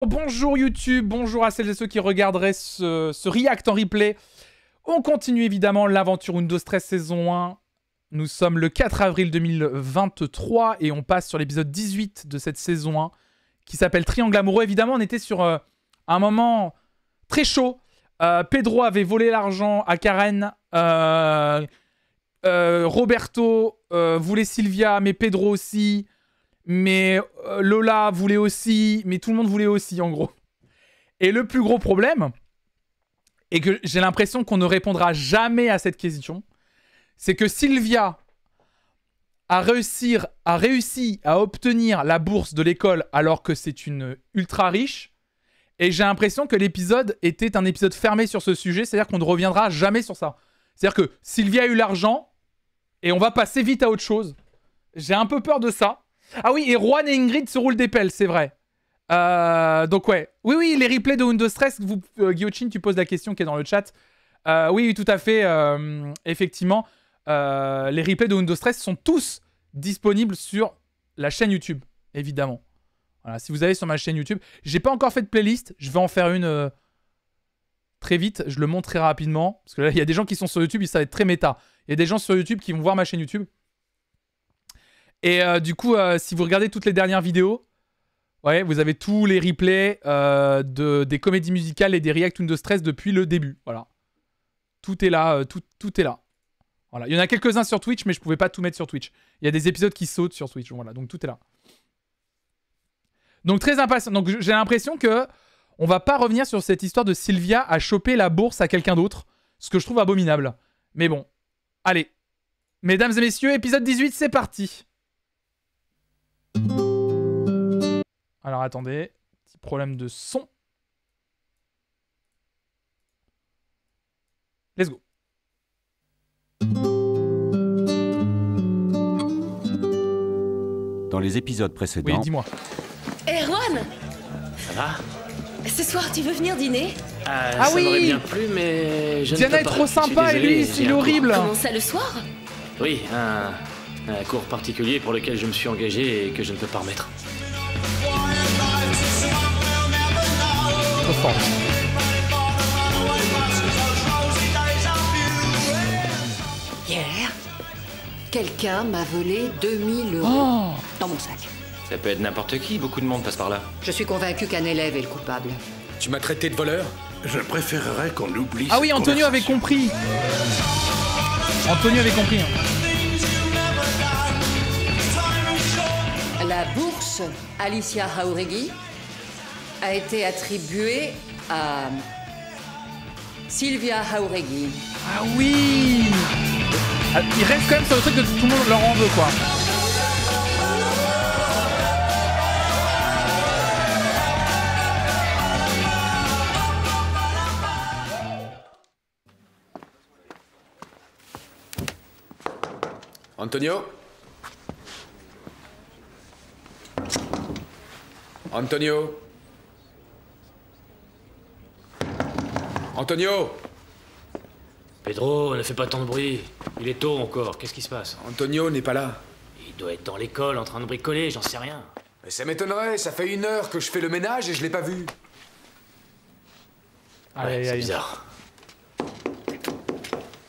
Bonjour YouTube, bonjour à celles et ceux qui regarderaient ce react en replay. On continue évidemment l'aventure Windows 13 saison 1. Nous sommes le 4 avril 2023 et on passe sur l'épisode 18 de cette saison 1 qui s'appelle Triangle amoureux. Évidemment, on était sur un moment très chaud. Pedro avait volé l'argent à Karen. Roberto voulait Sylvia, mais Pedro aussi. Mais Lola voulait aussi, mais tout le monde voulait aussi, en gros. Et le plus gros problème, et que j'ai l'impression qu'on ne répondra jamais à cette question, c'est que Sylvia a réussi à obtenir la bourse de l'école alors que c'est une ultra riche. Et j'ai l'impression que l'épisode était un épisode fermé sur ce sujet, c'est-à-dire qu'on ne reviendra jamais sur ça. C'est-à-dire que Sylvia a eu l'argent et on va passer vite à autre chose. J'ai un peu peur de ça. Ah oui, et Juan et Ingrid se roulent des pelles, c'est vrai. Donc ouais. Oui, les replays de Windows 13, Guillotine, tu poses la question qui est dans le chat. Oui, tout à fait. Effectivement, les replays de Windows 13 sont tous disponibles sur la chaîne YouTube, évidemment. Voilà, si vous allez sur ma chaîne YouTube, j'ai pas encore fait de playlist, je vais en faire une très vite, je le montre très rapidement. Parce que là, il y a des gens qui sont sur YouTube, ça va être très méta. Il y a des gens sur YouTube qui vont voir ma chaîne YouTube. Et du coup, si vous regardez toutes les dernières vidéos, ouais, vous avez tous les replays des comédies musicales et des react Windows 13 depuis le début. Voilà. Tout est là, tout est là. Voilà. Il y en a quelques-uns sur Twitch, mais je pouvais pas tout mettre sur Twitch. Il y a des épisodes qui sautent sur Twitch. Voilà, donc tout est là. Donc très impatient. Donc j'ai l'impression que on va pas revenir sur cette histoire de Sylvia à choper la bourse à quelqu'un d'autre, ce que je trouve abominable. Mais bon, allez. Mesdames et messieurs, épisode 18, c'est parti. Alors attendez, petit problème de son. Let's go. Dans les épisodes précédents... Oui, dis-moi. Erwan, Ça va? ce soir tu veux venir dîner? Ah ça oui. m'aurait bien plu, mais je Diana ne est peux pas. trop Je suis sympa et désolé, lui, j'ai il est un cours. horrible. Comment ça le soir? Oui, un cours particulier pour lequel je me suis engagé et que je ne peux pas remettre. Trop fort. Hier, quelqu'un m'a volé 2000 € Oh. dans mon sac. Ça peut être n'importe qui, beaucoup de monde passe par là. Je suis convaincu qu'un élève est le coupable. Tu m'as traité de voleur? Je préférerais qu'on oublie. Ah oui, cette Antonio avait conversation. compris. Antonio avait compris. Hein. La bourse Alicia Jauregui a été attribuée à Sylvia Jauregui. Ah oui. Ah, il reste quand même sur le truc que tout le monde leur en veut, quoi. Antonio? Antonio? Antonio? Pedro, ne fais pas tant de bruit. Il est tôt encore, qu'est-ce qui se passe? Antonio n'est pas là. Il doit être dans l'école en train de bricoler, j'en sais rien. Mais ça m'étonnerait, ça fait 1 heure que je fais le ménage et je l'ai pas vu. Aïe, C'est aïe. bizarre.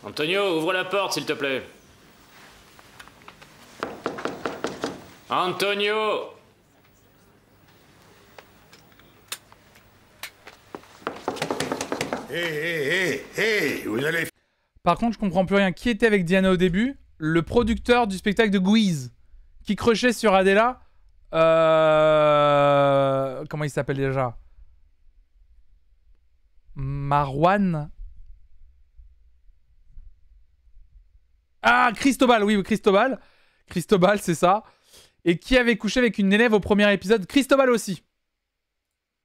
Antonio, ouvre la porte, s'il te plaît. Antonio! Hé, vous allez... Par contre, je comprends plus rien. Qui était avec Diana au début? Le producteur du spectacle de Guiz. Qui crushait sur Adela. Comment il s'appelle déjà? Marwan. Ah, Cristobal, oui, Cristobal. Cristobal, c'est ça. Et qui avait couché avec une élève au premier épisode? Cristobal aussi.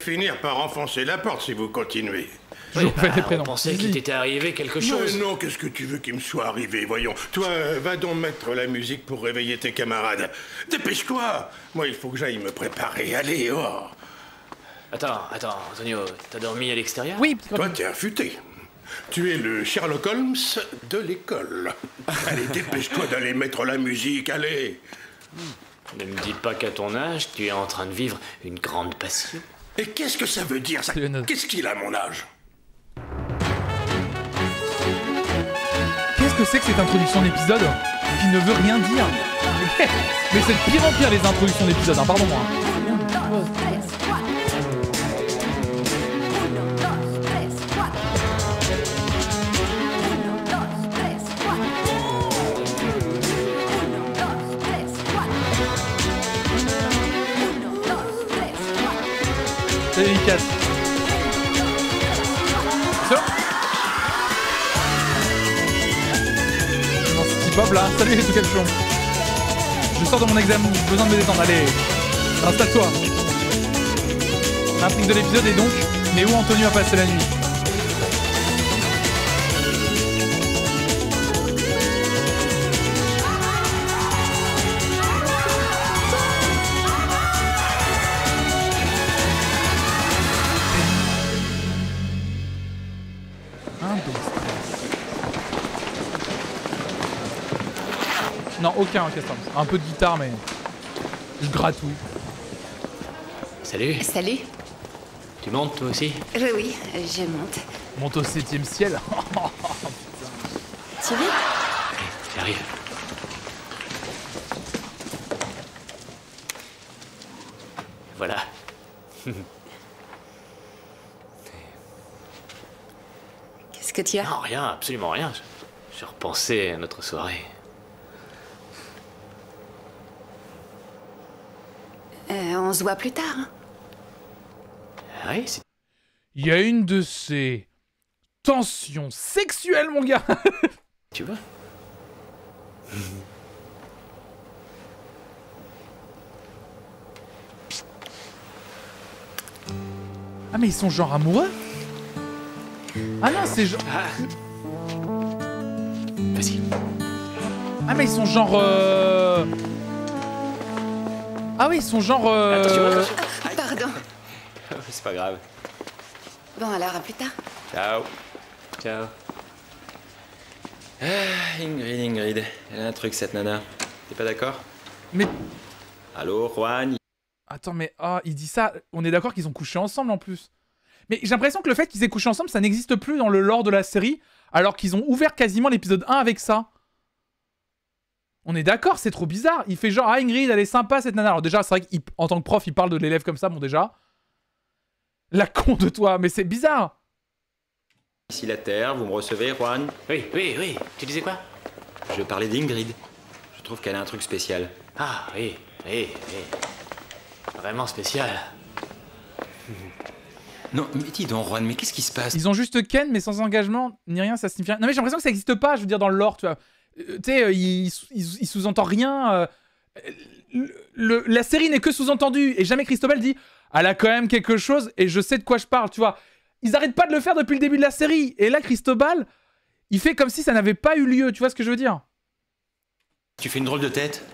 Finir par enfoncer la porte si vous continuez. Je vous fais les On prénoms. pensait Zizi. qu'il t'était arrivé quelque Mais chose. non, qu'est-ce que tu veux qu'il me soit arrivé, voyons. Toi, va donc mettre la musique pour réveiller tes camarades. Dépêche-toi. Moi, il faut que j'aille me préparer. Allez, oh. Attends, Antonio, t'as dormi à l'extérieur? Oui, Toi, t'es affûté. Tu es le Sherlock Holmes de l'école. Allez, dépêche-toi d'aller mettre la musique, allez. Ne me dis pas qu'à ton âge, tu es en train de vivre une grande passion. Et qu'est-ce que ça veut dire, ça? C'est une- Qu'est-ce qu'il a à mon âge? Qu'est-ce que c'est que cette introduction d'épisode qui ne veut rien dire? Mais c'est de pire en pire les introductions d'épisodes, hein, pardon-moi. C'est délicat. Sûr? Non, c'est Bob là. Salut les sous-captions. Je sors de mon examen, j'ai besoin de me détendre. Allez, installe-toi. L'intrigue de l'épisode est donc, mais où Antonio a passé la nuit? Non, aucun orchestre. Un peu de guitare, mais je gratouille. Salut. Salut. Tu montes toi aussi? Oui, je monte. Monte au 7ème ciel. Tu veux? J'arrive. Voilà. Qu'est-ce que tu as? Non, rien, absolument rien. Je repensais à notre soirée. On se voit plus tard. Hein. Oui, c'est... Il y a une de ces tensions sexuelles, mon gars. Tu vois? Ah, mais ils sont genre amoureux? Ah non, c'est genre... Vas-y. Ah, mais ils sont genre... Ah oui, ils sont genre... Attention, attention. Pardon. C'est pas grave. Bon, alors, à plus tard. Ciao. Ciao. Ingrid. Elle a un truc, cette nana. T'es pas d'accord? Mais... Allô, Juan? Attends, mais... Ah, il dit ça... On est d'accord qu'ils ont couché ensemble, en plus. Mais j'ai l'impression que le fait qu'ils aient couché ensemble, ça n'existe plus dans le lore de la série, alors qu'ils ont ouvert quasiment l'épisode 1 avec ça. On est d'accord, c'est trop bizarre. Il fait genre, ah Ingrid, elle est sympa cette nana. Alors déjà, c'est vrai qu'en tant que prof, il parle de l'élève comme ça, bon déjà. La con de toi, mais c'est bizarre. Ici la Terre, vous me recevez, Juan? Oui, oui, oui. Tu disais quoi? Je parlais d'Ingrid. Je trouve qu'elle a un truc spécial. Ah, oui, oui, oui. Vraiment spécial. Non, mais dis donc, Juan, mais qu'est-ce qui se passe? Ils ont juste Ken, mais sans engagement, ni rien, ça signifie rien. Non mais j'ai l'impression que ça n'existe pas, je veux dire, dans le lore, tu vois. Tu sais, il sous-entend rien. La série n'est que sous-entendue. Et jamais Cristobal dit, elle a quand même quelque chose et je sais de quoi je parle, tu vois. Ils arrêtent pas de le faire depuis le début de la série. Et là, Cristobal, il fait comme si ça n'avait pas eu lieu, tu vois ce que je veux dire? Tu fais une drôle de tête?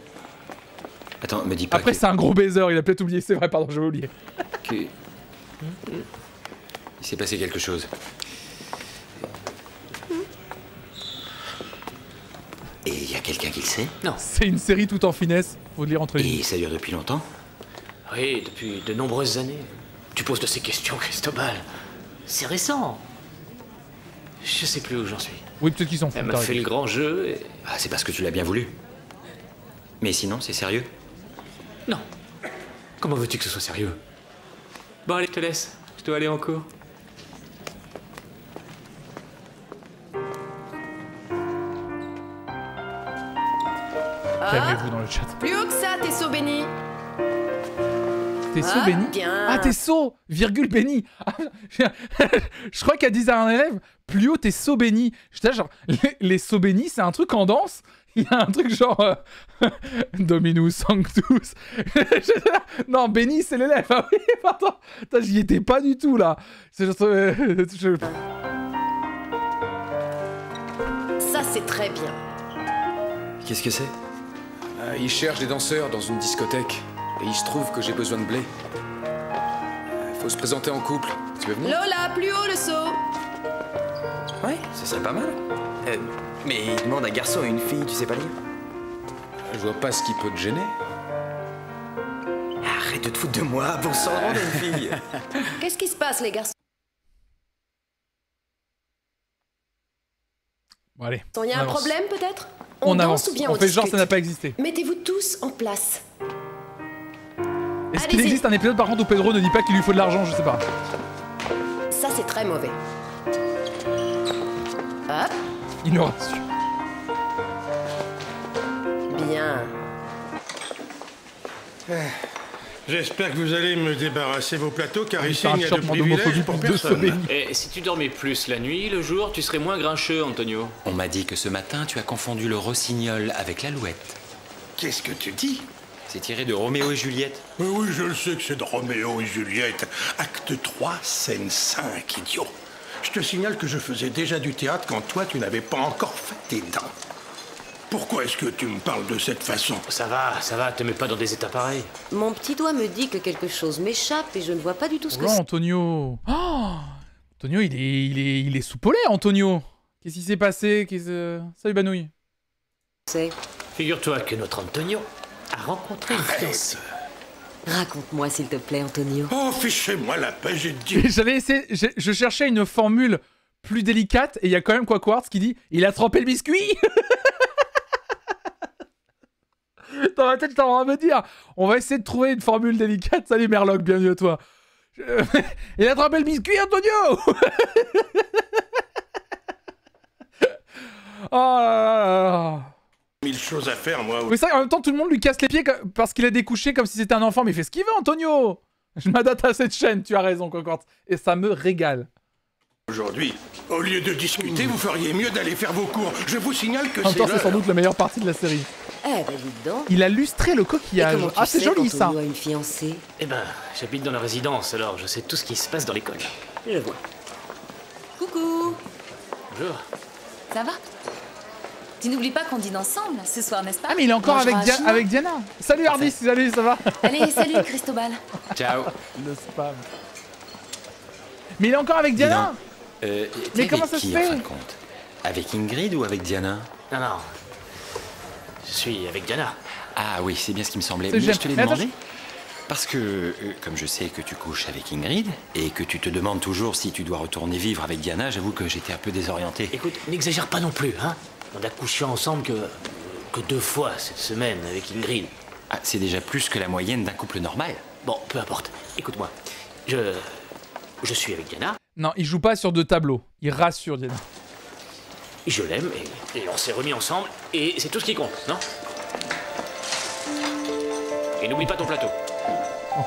Attends, me dis pas Après, que... c'est un gros baiser, il a peut-être oublié, c'est vrai, pardon, j'avais oublié. que... Il s'est passé quelque chose. Et il y a quelqu'un qui le sait? Non. C'est une série tout en finesse, faut le lire entre les lignes. Et ça dure depuis longtemps? Oui, depuis de nombreuses années. Tu poses de ces questions, Cristobal. C'est récent. Je sais plus où j'en suis. Oui, peut-être qu'ils s'en Elle foutent. m'a fait le grand jeu et... Ah, c'est parce que tu l'as bien voulu. Mais sinon, c'est sérieux? Non. Comment veux-tu que ce soit sérieux? Bon, allez, je te laisse. Je dois aller en cours. Calmez-vous dans le chat. Plus haut que ça, tes seaux bénis. T'es saut Ah, béni? bien. Ah, t'es saut, virgule béni. Ah, je crois qu'elle disait à un élève, plus haut, t'es saut béni. J'étais là, genre, les sauts bénis, c'est un truc en danse. Il y a un truc genre Dominus Sanctus. Non, béni, c'est l'élève. Ah oui, pardon. Putain, j'y étais pas du tout là. C'est juste, Ça, c'est très bien. Qu'est-ce que c'est? Il cherche des danseurs dans une discothèque. Et il se trouve que j'ai besoin de blé. Faut se présenter en couple. Tu veux venir? Lola, plus haut le seau. Ouais, ce serait pas mal. Mais il demande un garçon et une fille, tu sais pas lire? Je vois pas ce qui peut te gêner. Arrête de te foutre de moi, bon sang, on est une fille. Qu'est-ce qui se passe, les garçons? Bon, allez. Il y a on un avance. problème, peut-être? On danse avance. ou bien On on fait genre discute? ça n'a pas existé. Mettez-vous tous en place. Est-ce qu'il Allez-y. existe un épisode par contre où Pedro ne dit pas qu'il lui faut de l'argent? Je sais pas. Ça, c'est très mauvais. Hop, Il nous rassure. bien. J'espère que vous allez me débarrasser vos plateaux, car ici, faire un il n'y a de chant privilèges d'homophobie pour pour deux personne. Sobeni. Et si tu dormais plus la nuit, le jour, tu serais moins grincheux, Antonio. On m'a dit que ce matin, tu as confondu le rossignol avec l'alouette. Qu'est-ce que tu dis? C'est tiré de Roméo et Juliette. Mais oui, je le sais que c'est de Roméo et Juliette. Acte 3, scène 5, idiot. Je te signale que je faisais déjà du théâtre quand toi, tu n'avais pas encore fait tes dents. Pourquoi est-ce que tu me parles de cette façon? Ça va, te mets pas dans des états pareils. Mon petit doigt me dit que quelque chose m'échappe et je ne vois pas du tout ce que Oh là, c'est. Antonio. Oh Antonio, il est soupolé, Antonio. Qu'est-ce qui s'est passé? Salut Banouille. Figure-toi que notre Antonio a rencontré une fiancée. Raconte-moi s'il te plaît, Antonio. Oh, fichez-moi la paix, j'ai dit. J'avais essayé, je cherchais une formule plus délicate et il y a quand même Quartz qui dit il a trempé le biscuit. Dans ma tête, j'étais en train de me dire on va essayer de trouver une formule délicate. Salut Merlock, bienvenue à toi. Il a trempé le biscuit, Antonio. Oh là là. 1000 choses à faire, moi. Mais ça, en même temps, tout le monde lui casse les pieds parce qu'il a découché comme si c'était un enfant. Mais il fait ce qu'il veut, Antonio. Je m'adapte à cette chaîne, tu as raison, Quartz. Et ça me régale. Aujourd'hui, au lieu de discuter, vous feriez mieux d'aller faire vos cours. Je vous signale que En même c'est temps, c'est l'heure. sans doute la meilleure partie de la série. Eh ben, dis donc. Il a lustré le Et coquillage. comment tu Ah, c'est sais joli ça. qu'Antonio a une fiancée? Eh ben, j'habite dans la résidence, alors je sais tout ce qui se passe dans l'école. Je vois. Coucou. Bonjour. Ça va? Tu n'oublies pas qu'on dîne ensemble ce soir, n'est-ce pas? Ah, mais il est encore avec, Mangera un avec Diana. Salut Hardis, salut, ça va? Allez, salut Cristobal. Ciao. Le spam. Mais il est encore avec Diana. Mais Mais comment ça se fait? en fin de compte? Avec Ingrid ou avec Diana? Non, non. Je suis avec Diana. Ah oui, c'est bien ce qui me semblait. C'est Mais j'aime. je te l'ai Mais attends, demandé. Parce que, comme je sais que tu couches avec Ingrid, et que tu te demandes toujours si tu dois retourner vivre avec Diana, j'avoue que j'étais un peu désorienté. Écoute, n'exagère pas non plus, hein. On a couché ensemble que 2 fois cette semaine avec Ingrid. Ah, c'est déjà plus que la moyenne d'un couple normal. Bon, peu importe. Écoute-moi. Je suis avec Diana. Non, il joue pas sur 2 tableaux. Il rassure Diana. Je l'aime et on s'est remis ensemble et c'est tout ce qui compte, non? Et n'oublie pas ton plateau.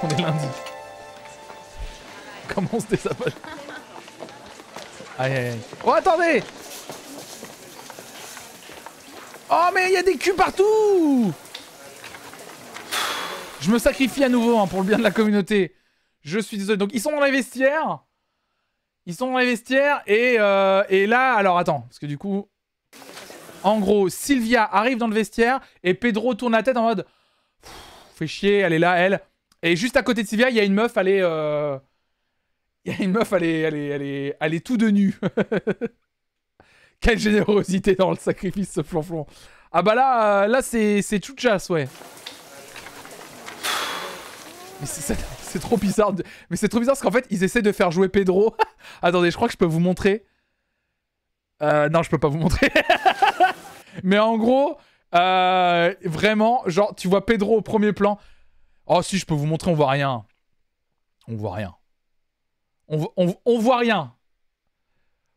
On est lundi. Comment on se désabonne? Aïe aïe aïe. Oh, attendez! Oh, mais il y a des culs partout! Je me sacrifie à nouveau hein, pour le bien de la communauté. Je suis désolé. Donc, ils sont dans les vestiaires. Ils sont dans les vestiaires et là, alors attends, parce que du coup, en gros, Sylvia arrive dans le vestiaire et Pedro tourne la tête en mode fait chier, elle est là, elle. Et juste à côté de Sylvia, il y a une meuf, elle est, il y a une meuf, elle est tout de nu. Quelle générosité dans le sacrifice, ce flonflon. Ah bah là c'est chouchas, ouais. Mais c'est trop bizarre. Mais c'est trop bizarre parce qu'en fait, ils essaient de faire jouer Pedro. Attendez, je crois que je peux vous montrer. Non, je peux pas vous montrer. Mais en gros, vraiment, genre, tu vois Pedro au premier plan. Oh si, je peux vous montrer, on voit rien. On voit rien. On voit rien.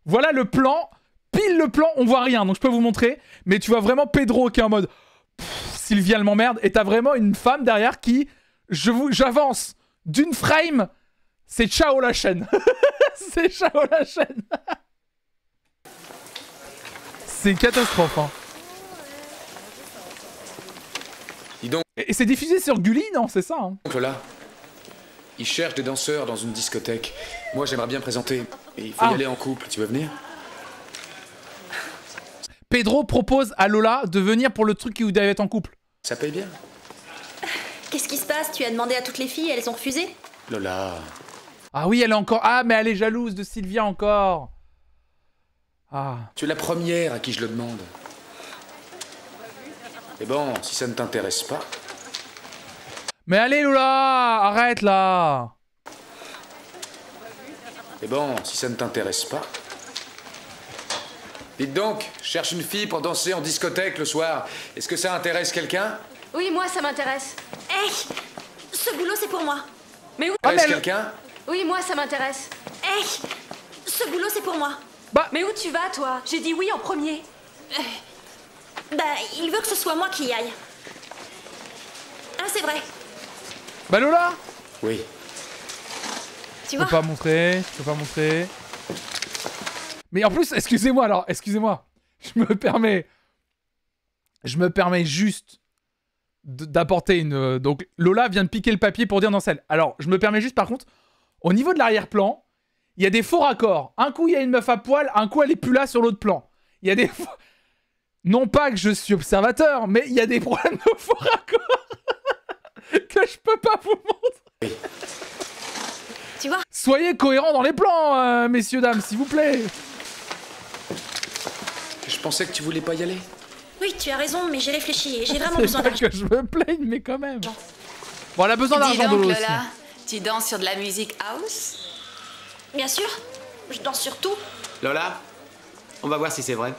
Voilà le plan. Pile le plan, on voit rien. Donc je peux vous montrer. Mais tu vois vraiment Pedro qui est en mode Sylvia, elle m'emmerde. Et t'as vraiment une femme derrière qui... J'avance d'une frame, c'est ciao la chaîne. C'est ciao la chaîne. C'est une catastrophe. Hein. Dis donc, Et c'est diffusé sur Gulli, non? C'est ça. Hein. Lola, ils cherchent des danseurs dans une discothèque. Moi, j'aimerais bien présenter. Et il faut y aller en couple. Tu veux venir? Pedro propose à Lola de venir pour le truc qui vous devait être en couple. Ça paye bien. Qu'est-ce qui se passe? Tu as demandé à toutes les filles et elles ont refusé? Lola. Ah oui, elle est encore... Ah, mais elle est jalouse de Sylvia encore. Ah. Tu es la première à qui je le demande. Mais bon, si ça ne t'intéresse pas... Mais allez Lola, arrête là. Et bon, si ça ne t'intéresse pas... Dites donc, je cherche une fille pour danser en discothèque le soir. Est-ce que ça intéresse quelqu'un? Oui, moi, ça m'intéresse. Hé, ce boulot, c'est pour moi. Mais où... Intéresse quelqu'un? Oui, moi, ça m'intéresse. Hé, ce boulot, c'est pour moi. Bah... Mais où tu vas, toi? J'ai dit oui en premier. Bah, il veut que ce soit moi qui y aille. Ah, c'est vrai. Bah Lola? Oui. Tu Je peux pas montrer, je peux pas montrer. Mais en plus, excusez-moi alors, excusez-moi. Je me permets juste d'apporter une... Donc Lola vient de piquer le papier pour dire dans celle. Alors, je me permets juste par contre, au niveau de l'arrière-plan, il y a des faux raccords. Un coup, il y a une meuf à poil, un coup, elle est plus là sur l'autre plan. Il y a des... Non pas que je suis observateur, mais il y a des problèmes de faux raccords que je peux pas vous montrer. Tu vois? Soyez cohérents dans les plans, messieurs, dames, s'il vous plaît. Je pensais que tu voulais pas y aller. Oui, tu as raison, mais j'ai réfléchi et j'ai vraiment C'est besoin pas d'argent. que je me plaigne, mais quand même. Bon, elle a besoin Dis d'argent de donc, l'eau aussi. Lola, tu danses sur de la musique house? Bien sûr, je danse sur tout. Lola, on va voir si c'est vrai.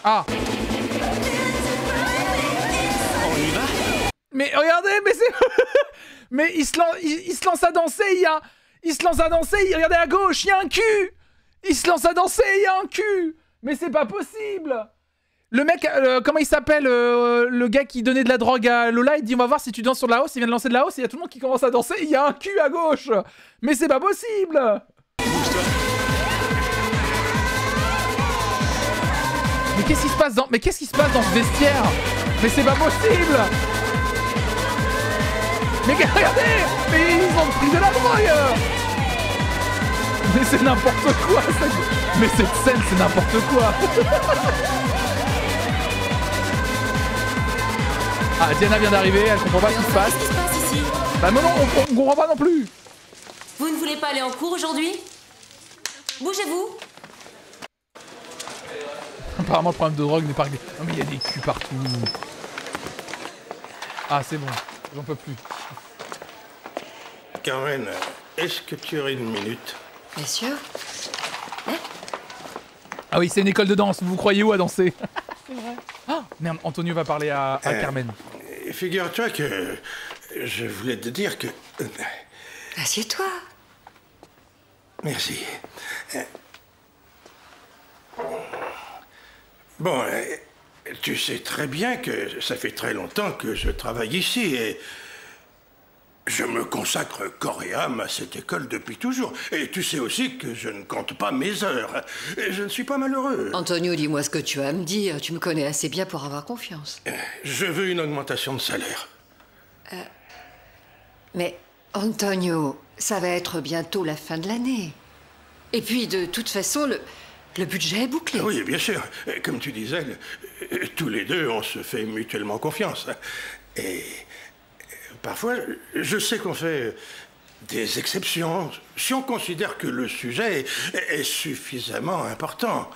Ah. On y va? Mais regardez, mais c'est... mais il se lance à danser, il se lance à danser, regardez à gauche, il y a un cul. Il se lance à danser, il y a un cul. Mais c'est pas possible. Le mec, comment il s'appelle, le gars qui donnait de la drogue à Lola, il dit on va voir si tu danses sur de la hausse, il vient de lancer de la hausse, il y a tout le monde qui commence à danser, il y a un cul à gauche. Mais c'est pas possible. Mais qu'est-ce qui se passe dans... Mais qu'est-ce qui se passe dans ce vestiaire? Mais c'est pas possible. Mais regardez, mais ils ont pris de la drogue. Mais c'est n'importe quoi ça. Mais cette scène c'est n'importe quoi. Ah, Diana vient d'arriver, elle comprend pas ce qui se passe. Qu'est-ce qui se passe ici? Bah non, on comprend pas non plus. Vous ne voulez pas aller en cours aujourd'hui? Bougez-vous. Apparemment le problème de drogue n'est pas réglé. Non mais il y a des culs partout. Ah c'est bon, j'en peux plus. Carmen, est-ce que tu aurais une minute? Bien sûr. Ah oui, c'est une école de danse, vous vous croyez où à danser? C'est vrai. Ah merde, Antonio va parler à Carmen. Figure-toi que je voulais te dire que... Assieds-toi. Merci. Bon, tu sais très bien que ça fait très longtemps que je travaille ici et je me consacre corps et âme à cette école depuis toujours. Et tu sais aussi que je ne compte pas mes heures. Et je ne suis pas malheureux. Antonio, dis-moi ce que tu as à me dire. Tu me connais assez bien pour avoir confiance. Je veux une augmentation de salaire. Mais, Antonio, ça va être bientôt la fin de l'année. Et puis, de toute façon, le budget est bouclé. Oui, bien sûr. Comme tu disais, tous les deux, on se fait mutuellement confiance. Et parfois, je sais qu'on fait des exceptions, si on considère que le sujet est suffisamment important.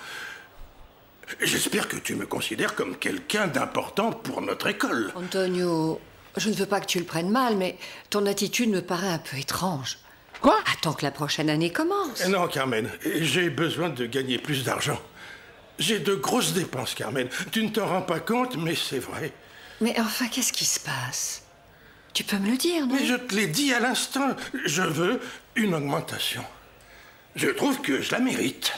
J'espère que tu me considères comme quelqu'un d'important pour notre école. Antonio, je ne veux pas que tu le prennes mal, mais ton attitude me paraît un peu étrange. Quoi? Attends que la prochaine année commence. Non, Carmen, j'ai besoin de gagner plus d'argent. J'ai de grosses dépenses, Carmen. Tu ne t'en rends pas compte, mais c'est vrai. Mais enfin, qu'est-ce qui se passe? Tu peux me le dire, non? Mais je te l'ai dit à l'instant, je veux une augmentation. Je trouve que je la mérite.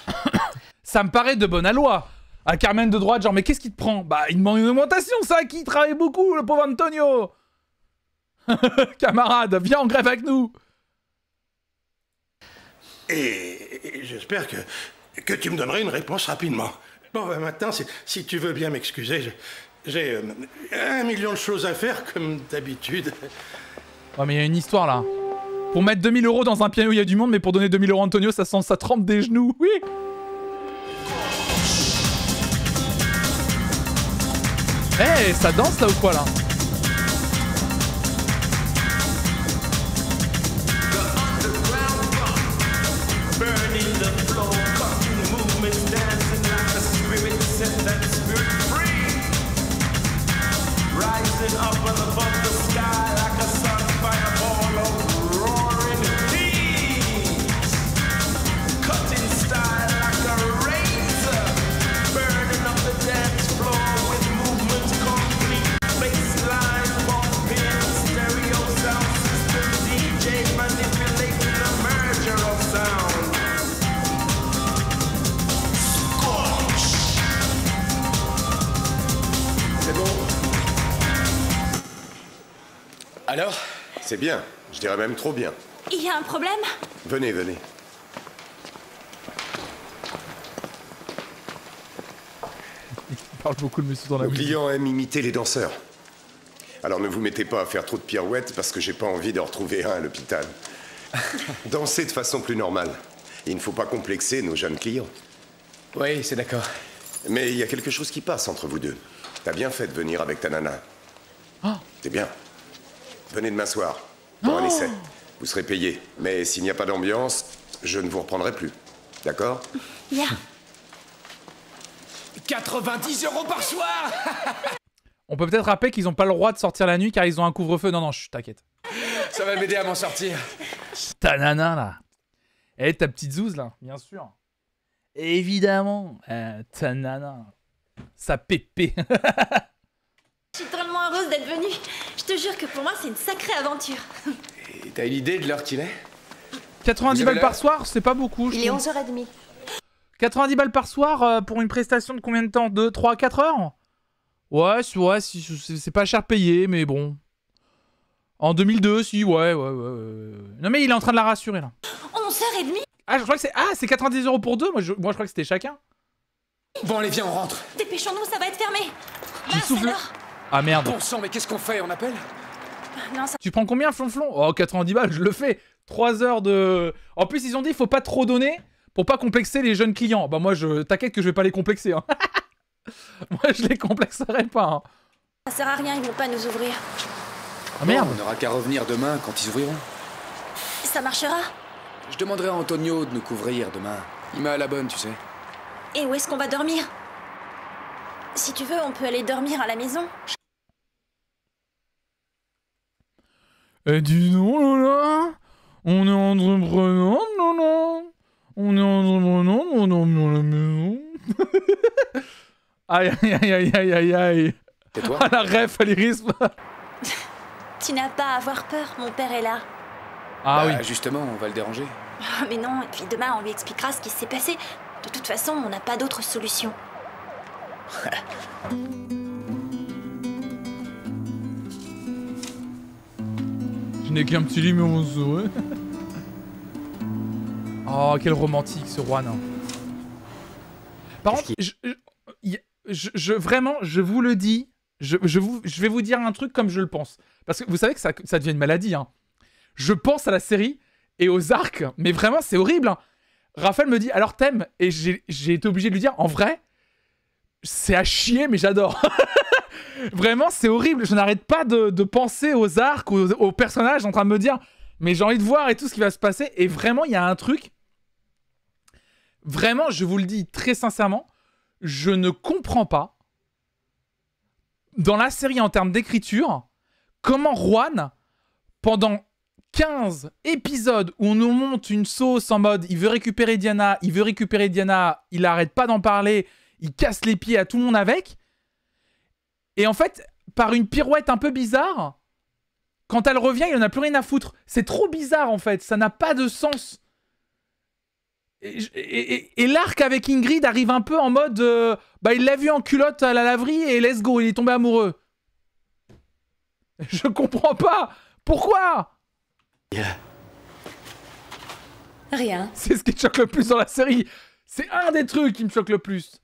Ça me paraît de bonne aloi. À Carmen de droite, genre, mais qu'est-ce qui te prend? Bah, il demande une augmentation, ça, qui travaille beaucoup, le pauvre Antonio. Camarade, viens en grève avec nous. Et j'espère que tu me donneras une réponse rapidement. Bon, ben maintenant, si tu veux bien m'excuser, j'ai 1 million de choses à faire, comme d'habitude. Ouais, mais il y a une histoire, là. Pour mettre 2000 € dans un piano, il y a du monde, mais pour donner 2000 € à Antonio, ça sent, ça trempe des genoux. Oui. Eh, hey, ça danse, là, ou quoi, là? Alors? C'est bien, je dirais même trop bien. Il y a un problème? Venez, venez. Il parle beaucoup de monsieur dans la Le musique. client aime imiter les danseurs. Alors ne vous mettez pas à faire trop de pirouettes parce que j'ai pas envie d'en retrouver un à l'hôpital. Dansez de façon plus normale. Il ne faut pas complexer nos jeunes clients. Oui, c'est d'accord. Mais il y a quelque chose qui passe entre vous deux. T'as bien fait de venir avec ta nana. Oh. C'est bien. Venez demain soir pour un essai. Vous serez payé. Mais s'il n'y a pas d'ambiance, je ne vous reprendrai plus. D'accord? Bien. 90 € par soir. On peut peut-être rappeler qu'ils ont pas le droit de sortir la nuit car ils ont un couvre-feu. Non, non, chut, t'inquiète. Ça va m'aider à m'en sortir. Ta nana, là. Eh, ta petite zouze, là, bien sûr. Évidemment. Ta nana. Sa pépé. Je suis tellement heureuse d'être venue. Je te jure que pour moi, c'est une sacrée aventure. Et t'as une idée de l'heure qu'il est? 90 Vous balles avez par l'heure? soir, c'est pas beaucoup. Il est 11h30. 90 balles par soir pour une prestation de combien de temps? 2, 3, 4 heures? Ouais, c'est pas cher payé, mais bon. En 2002, si, ouais. Non, mais il est en train de la rassurer, là. 11h30? Ah, je crois que c'est... Ah, c'est 90 € pour deux? Moi, je crois que c'était chacun. Bon, allez, viens, on rentre. Dépêchons-nous, ça va être fermé. J'y souffle. alors. Ah, merde. Bon sang, mais qu'est-ce qu'on fait? On appelle? Non, ça... Tu prends combien, Flonflon? Oh, 90 balles, je le fais. 3 heures de... En plus, ils ont dit, faut pas trop donner pour pas complexer les jeunes clients. Bah, moi, t'inquiète que je vais pas les complexer, hein. Moi, je les complexerai pas, hein. ça sert à rien, ils vont pas nous ouvrir. Ah, merde. Bon, on n'aura qu'à revenir demain quand ils ouvriront. Ça marchera? Je demanderai à Antonio de nous couvrir demain. Il m'a à la bonne, tu sais. Et où est-ce qu'on va dormir? Si tu veux, on peut aller dormir à la maison. Eh, dis donc, Lola, on est entreprenant, Lola. On est entreprenant, on dormir à la maison. Aïe, aïe, aïe, aïe, aïe, aïe. Et toi? Ah, la ref, Aliris. Tu n'as pas à avoir peur, mon père est là. Ah Bah, oui. justement, on va le déranger. Ah, mais non, et puis demain, on lui expliquera ce qui s'est passé. De toute façon, on n'a pas d'autre solution. Je n'ai qu'un petit lit, mais on saurait. Oh, quel romantique, ce Juan. Par contre, vraiment, je vous le dis, je vais vous dire un truc comme je le pense. Parce que vous savez que ça devient une maladie, hein. Je pense à la série et aux arcs, mais vraiment, c'est horrible, hein. Raphaël me dit, alors t'aimes? Et j'ai été obligé de lui dire, en vrai, c'est à chier, mais j'adore. Vraiment, c'est horrible. Je n'arrête pas de penser aux arcs, aux personnages, en train de me dire, mais j'ai envie de voir et tout ce qui va se passer. Et vraiment, il y a un truc. Vraiment, je vous le dis très sincèrement, je ne comprends pas, dans la série en termes d'écriture, comment Juan, pendant 15 épisodes où on nous monte une sauce en mode il veut récupérer Diana, il arrête pas d'en parler, il casse les pieds à tout le monde avec. Et en fait, par une pirouette un peu bizarre, quand elle revient, il en a plus rien à foutre. C'est trop bizarre en fait, ça n'a pas de sens. Et l'arc avec Ingrid arrive un peu en mode bah il l'a vu en culotte à la laverie et let's go, il est tombé amoureux. Je comprends pas. Pourquoi? Rien. C'est ce qui te choque le plus dans la série. C'est un des trucs qui me choque le plus.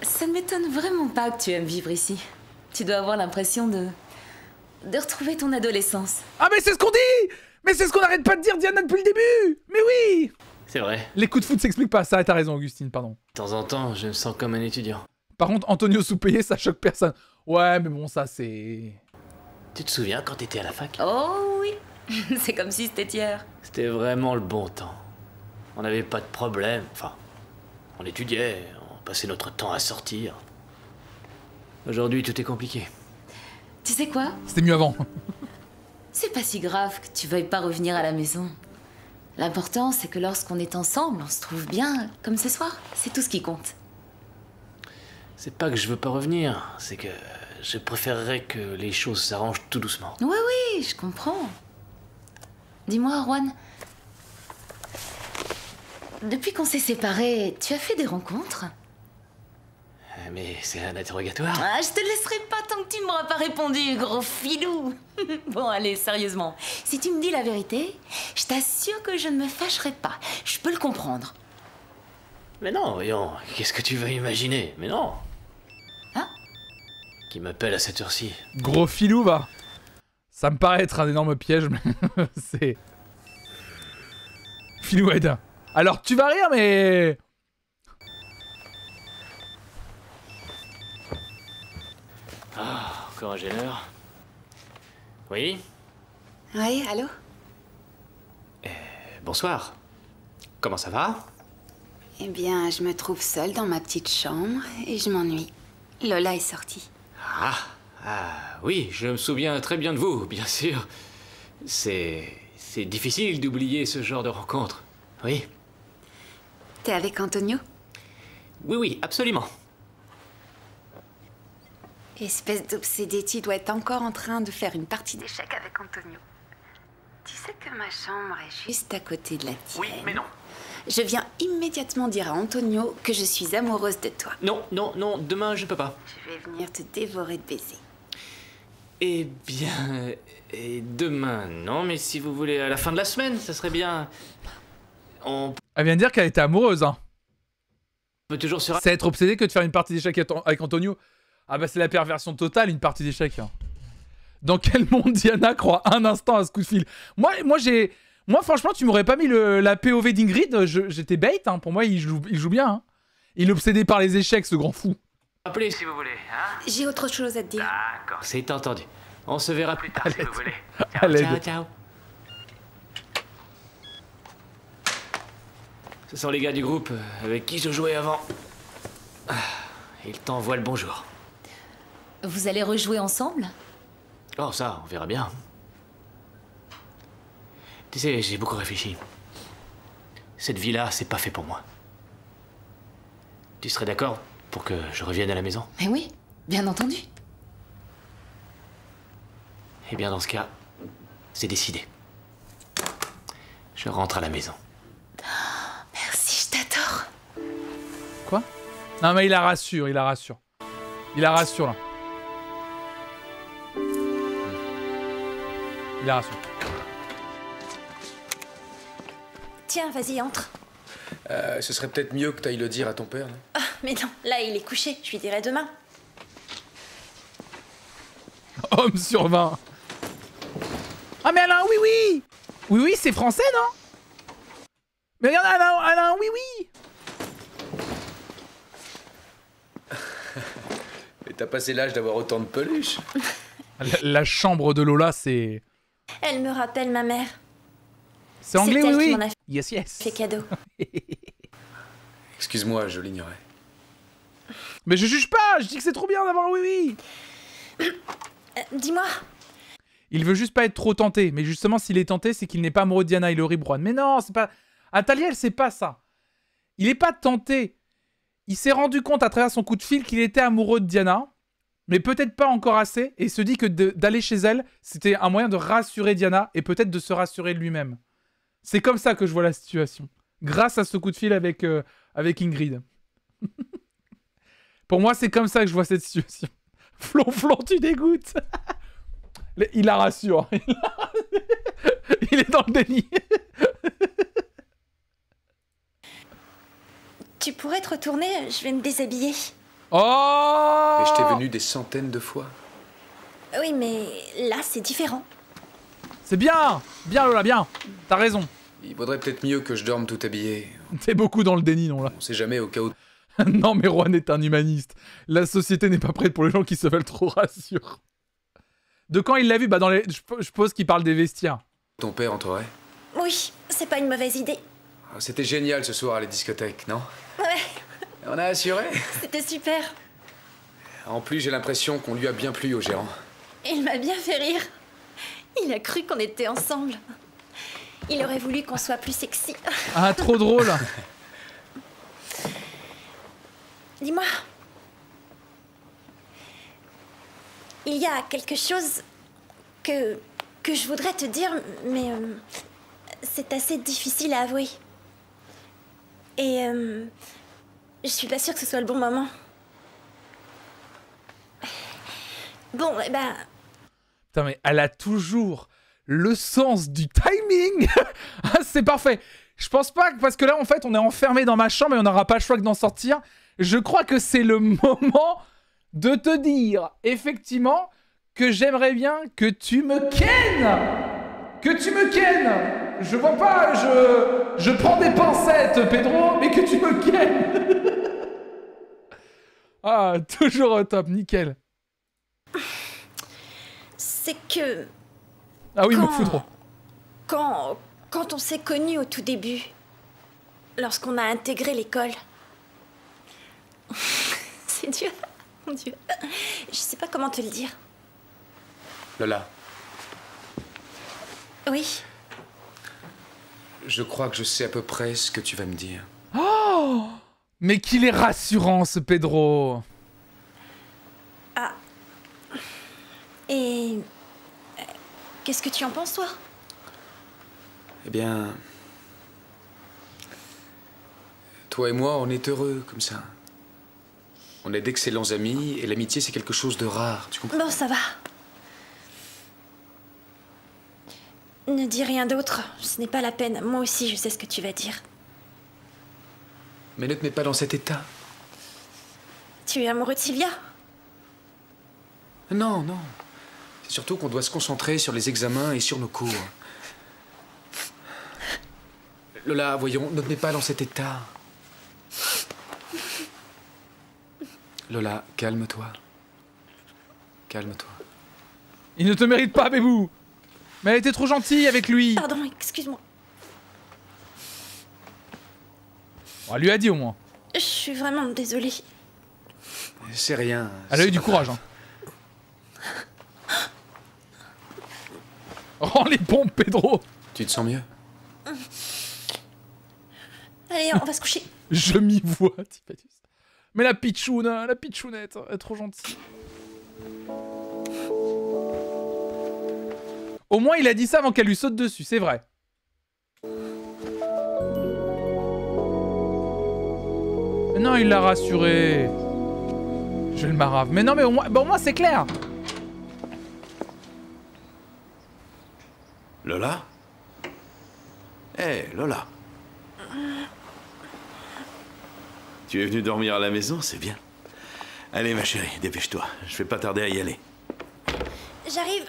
Ça ne m'étonne vraiment pas que tu aimes vivre ici. Tu dois avoir l'impression de retrouver ton adolescence. Ah mais c'est ce qu'on dit. Mais c'est ce qu'on n'arrête pas de dire, Diana, depuis le début. Mais oui. C'est vrai. Les coups de foot s'expliquent pas. Ça, t'as raison, Augustine, pardon. De temps en temps, je me sens comme un étudiant. Par contre, Antonio sous-payé, ça choque personne. Ouais, mais bon, ça, c'est... Tu te souviens quand t'étais à la fac? Oh oui. C'est comme si c'était hier. C'était vraiment le bon temps. On n'avait pas de problème. Enfin, on étudiait, on passait notre temps à sortir. Aujourd'hui, tout est compliqué. Tu sais quoi? C'était mieux avant. C'est pas si grave que tu veuilles pas revenir à la maison. L'important, c'est que lorsqu'on est ensemble, on se trouve bien, comme ce soir. C'est tout ce qui compte. C'est pas que je veux pas revenir, c'est que je préférerais que les choses s'arrangent tout doucement. Oui, oui, je comprends. Dis-moi, Juan, depuis qu'on s'est séparés, tu as fait des rencontres? Mais c'est un interrogatoire. Ah, je te laisserai pas tant que tu ne m'auras pas répondu, gros filou. Bon, allez, sérieusement. Si tu me dis la vérité, je t'assure que je ne me fâcherai pas. Je peux le comprendre. Mais non, voyons, qu'est-ce que tu veux imaginer? Mais non. Hein? Qui m'appelle à cette heure-ci? Gros filou, va. Ça me paraît être un énorme piège, mais c'est... Filouette. Alors, tu vas rire, mais... Ah, encore un gêneur. Oui? Oui, allô? Bonsoir. Comment ça va? Eh bien, je me trouve seule dans ma petite chambre et je m'ennuie. Lola est sortie. Oui, je me souviens très bien de vous, bien sûr. C'est difficile d'oublier ce genre de rencontre. Oui. T'es avec Antonio? Oui, absolument. Espèce d'obsédé, tu dois être encore en train de faire une partie d'échecs avec Antonio. Tu sais que ma chambre est juste à côté de la tienne. Oui, mais non. Je viens immédiatement dire à Antonio que je suis amoureuse de toi. Non, demain je peux pas. Je vais venir te dévorer de baisers. Eh bien... Et demain, non, mais si vous voulez à la fin de la semaine, ça serait bien... Elle vient de dire qu'elle était amoureuse, hein. On peut toujours se... C'est être obsédé que de faire une partie d'échecs avec Antonio. Ah bah c'est la perversion totale, une partie d'échecs. Hein. Dans quel monde Diana croit un instant à ce coup de fil? Moi franchement, tu m'aurais pas mis la POV d'Ingrid, j'étais bait, hein. Pour moi, il joue bien. Hein. Il est obsédé par les échecs, ce grand fou. Appelez si vous voulez, hein. J'ai autre chose à te dire. D'accord, c'est entendu. On se verra plus tard si vous voulez. Ciao. Ce sont les gars du groupe avec qui je jouais avant. Ils t'envoient le bonjour. Vous allez rejouer ensemble? Oh, ça, on verra bien. Tu sais, j'ai beaucoup réfléchi. Cette vie-là, c'est pas fait pour moi. Tu serais d'accord pour que je revienne à la maison? Mais oui, bien entendu. Eh bien, dans ce cas, c'est décidé. Je rentre à la maison. Merci, je t'adore. Quoi? Non mais il la rassure. Il la rassure là. Il la rassure. Tiens, vas-y, entre. Ce serait peut-être mieux que t'ailles le dire à ton père, non? Ah, mais non, là, il est couché. Je lui dirai demain. Homme sur 20. Ah mais elle a un oui-oui. Oui-oui, c'est français, non? Mais regarde, elle a un oui-oui. Mais t'as passé l'âge d'avoir autant de peluches. La chambre de Lola, c'est... Elle me rappelle ma mère. C'est anglais, elle oui. qui m'en a Yes. fait cadeau. Excuse-moi, je l'ignorais. Mais je juge pas, je dis que c'est trop bien d'avoir un oui-oui. Dis-moi. Il veut juste pas être trop tenté. Mais justement, s'il est tenté, c'est qu'il n'est pas amoureux de Diana et Laurie Brown. Mais non, c'est pas... Atalia, elle sait pas ça. Il est pas tenté. Il s'est rendu compte à travers son coup de fil qu'il était amoureux de Diana. Mais peut-être pas encore assez. Et il se dit que d'aller chez elle, c'était un moyen de rassurer Diana. Et peut-être de se rassurer lui-même. C'est comme ça que je vois la situation. Grâce à ce coup de fil avec Ingrid. Pour moi, c'est comme ça que je vois cette situation. Flonflon, tu dégoûtes. Il la rassure. Il est dans le déni. Tu pourrais te retourner, je vais me déshabiller. Oh! Et je t'ai venu des centaines de fois. Oui, mais là, c'est différent. C'est bien! Bien, Lola, bien! T'as raison. Il vaudrait peut-être mieux que je dorme tout habillé. T'es beaucoup dans le déni, non, là? On sait jamais au cas où... Non, mais Juan est un humaniste. La société n'est pas prête pour les gens qui se veulent trop rassurer. De quand il l'a vu? Bah, dans les... Je suppose qu'il parle des vestiaires. Ton père entrerait? Oui, c'est pas une mauvaise idée. C'était génial ce soir à la discothèque, non? Ouais, On a assuré? c'était super. En plus, j'ai l'impression qu'on lui a bien plu au gérant. Il m'a bien fait rire. Il a cru qu'on était ensemble. Il aurait voulu qu'on soit plus sexy. Ah, trop drôle. Dis-moi. Il y a quelque chose que je voudrais te dire, mais c'est assez difficile à avouer. Et je suis pas sûre que ce soit le bon moment. Bon, eh ben... Putain, mais elle a toujours le sens du timing. C'est parfait. Je pense pas que... Parce que là, en fait, on est enfermé dans ma chambre et on n'aura pas le choix que d'en sortir. Je crois que c'est le moment de te dire, effectivement, que j'aimerais bien que tu me kennes. Que tu me kennes. Je vois pas, je prends des pincettes, Pedro, mais que tu me kennes. Ah, toujours au top, nickel. C'est que... Ah oui, il me fout trop. Quand on s'est connus au tout début, lorsqu'on a intégré l'école... C'est dur, mon Dieu. Je sais pas comment te le dire. Lola, Oui. je crois que je sais à peu près ce que tu vas me dire. Oh, mais qu'il est rassurant, ce Pedro. Ah. Et... qu'est-ce que tu en penses, toi? Eh bien... Toi et moi, on est heureux comme ça. On est d'excellents amis et l'amitié, c'est quelque chose de rare, tu comprends? Bon, ça va. Ne dis rien d'autre, ce n'est pas la peine. Moi aussi, je sais ce que tu vas dire. Mais ne te mets pas dans cet état. Tu es amoureux de Sylvia? Non, non. C'est surtout qu'on doit se concentrer sur les examens et sur nos cours. Lola, voyons, ne te mets pas dans cet état. Lola, calme-toi. Calme-toi. Il ne te mérite pas, Bébou. Mais elle était trop gentille avec lui. Pardon, excuse-moi. On lui a dit au moins. Je suis vraiment désolée. C'est rien. Elle a eu du courage, hein. Oh, les pompes, Pedro. Tu te sens mieux? Allez, on va se coucher. Je m'y vois, Tifatus. Mais la pitchoune, la pitchounette, elle est trop gentille. Au moins, il a dit ça avant qu'elle lui saute dessus, c'est vrai. Mais non, il l'a rassuré. Je le marave. Mais non, mais au moins c'est clair. Lola? Hé, Lola. Tu es venue dormir à la maison, c'est bien. Allez, ma chérie, dépêche-toi. Je vais pas tarder à y aller. J'arrive.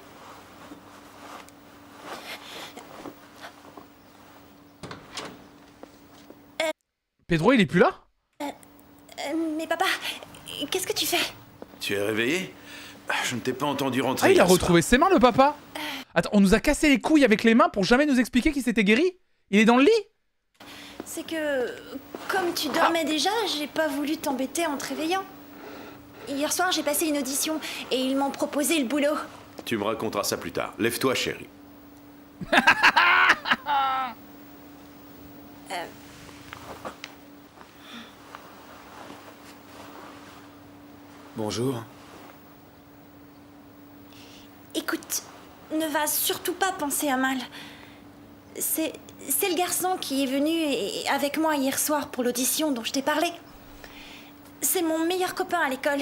Pedro, il est plus là? Mais papa, qu'est-ce que tu fais? Tu es réveillé? Je ne t'ai pas entendu rentrer. Ah, il a hier retrouvé ses mains, le papa? Attends, on nous a cassé les couilles avec les mains pour jamais nous expliquer qu'il s'était guéri? Il est dans le lit? C'est que, comme tu dormais déjà, j'ai pas voulu t'embêter en te réveillant. Hier soir, j'ai passé une audition et ils m'ont proposé le boulot. Tu me raconteras ça plus tard. Lève-toi, chérie. Bonjour. Écoute, ne va surtout pas penser à mal. C'est le garçon qui est venu avec moi hier soir pour l'audition dont je t'ai parlé. C'est mon meilleur copain à l'école.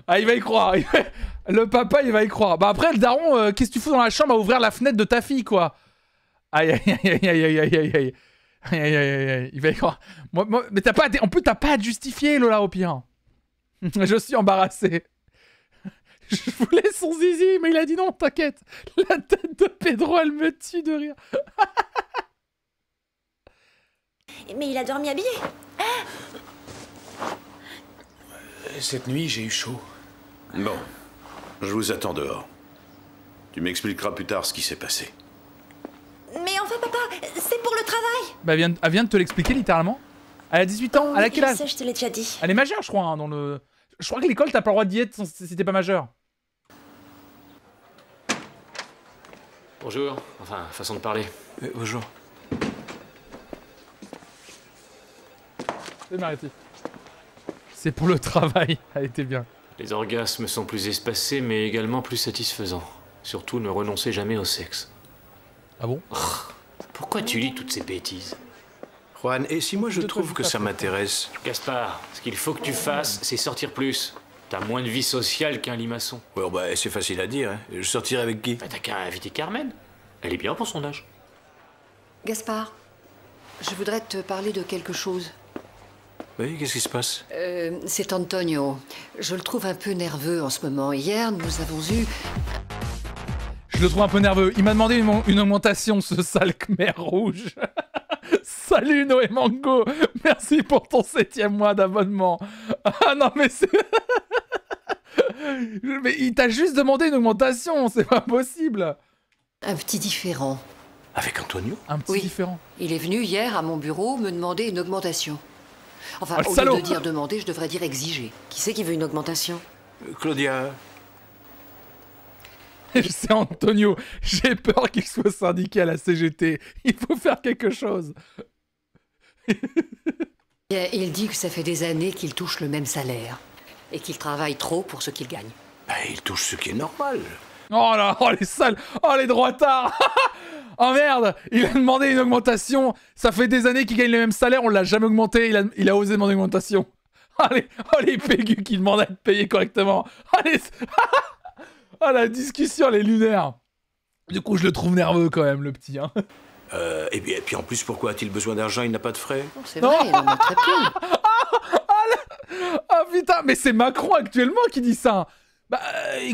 Ah, il va y croire. Le papa, il va y croire. Bah après, le daron, qu'est-ce que tu fous dans la chambre à ouvrir la fenêtre de ta fille, quoi? Aïe, aïe, aïe, aïe, aïe, aïe, aïe, aïe. Aïe, aïe, aïe, aïe. Il va y croire. Mais t'as pas... En plus, t'as pas à te justifier, Lola, au pire. Je suis embarrassé. Je voulais son zizi, mais il a dit non, t'inquiète. La tête de Pedro, elle me tue de rire. Mais il a dormi habillé. Cette nuit, j'ai eu chaud. Bon, je vous attends dehors. Tu m'expliqueras plus tard ce qui s'est passé. Mais enfin, papa, c'est pour le travail. Bah, elle vient de te l'expliquer, littéralement. Elle a 18 ans. Elle a quel âge? Je sais, je te l'ai déjà dit. Elle est majeure, je crois, hein, dans le... Je crois que l'école, t'as pas le droit d'y être si t'es pas majeur. Bonjour. Enfin, façon de parler. Bonjour. C'est Mariti. C'est pour le travail. Elle était bien. Les orgasmes sont plus espacés, mais également plus satisfaisants. Surtout, ne renoncez jamais au sexe. Ah bon? Pourquoi tu lis toutes ces bêtises? Juan, et si moi je trouve que ça m'intéresse? Gaspard, ce qu'il faut que tu fasses, c'est sortir plus. T'as moins de vie sociale qu'un limaçon. Ouais, bah, c'est facile à dire, hein. Je sortirai avec qui? Bah, t'as qu'à inviter Carmen. Elle est bien pour son âge. Gaspard, je voudrais te parler de quelque chose. Oui, qu'est-ce qui se passe? C'est Antonio. Je le trouve un peu nerveux en ce moment. Hier, nous avons eu... Je le trouve un peu nerveux. Il m'a demandé une augmentation, ce sale Khmer rouge. Salut Noé Mango. Merci pour ton 7e mois d'abonnement. Ah non, mais c'est... Mais il t'a juste demandé une augmentation, c'est pas possible. Un petit différend. Avec Antonio? Un petit différend. Il est venu hier à mon bureau me demander une augmentation. Enfin, Oh, au salaud. lieu de dire demander, je devrais dire exiger. Qui c'est qui veut une augmentation? Claudia. C'est Antonio. J'ai peur qu'il soit syndiqué à la CGT. Il faut faire quelque chose. Il dit que ça fait des années qu'il touche le même salaire. Et qu'il travaille trop pour ce qu'il gagne. Bah, il touche ce qui est normal. Oh là, oh les sales, oh les droitards. Oh merde, il a demandé une augmentation. Ça fait des années qu'il gagne le même salaire, on l'a jamais augmenté. Il a osé demander une augmentation. Oh les pégus qui demandent à être payés correctement. Oh la discussion, elle est lunaire. Du coup, je le trouve nerveux quand même, le petit. Hein. Et puis en plus, pourquoi a-t-il besoin d'argent? Il n'a pas de frais. C'est vrai, il en a très peu. Oh putain, mais c'est Macron actuellement qui dit ça. Bah,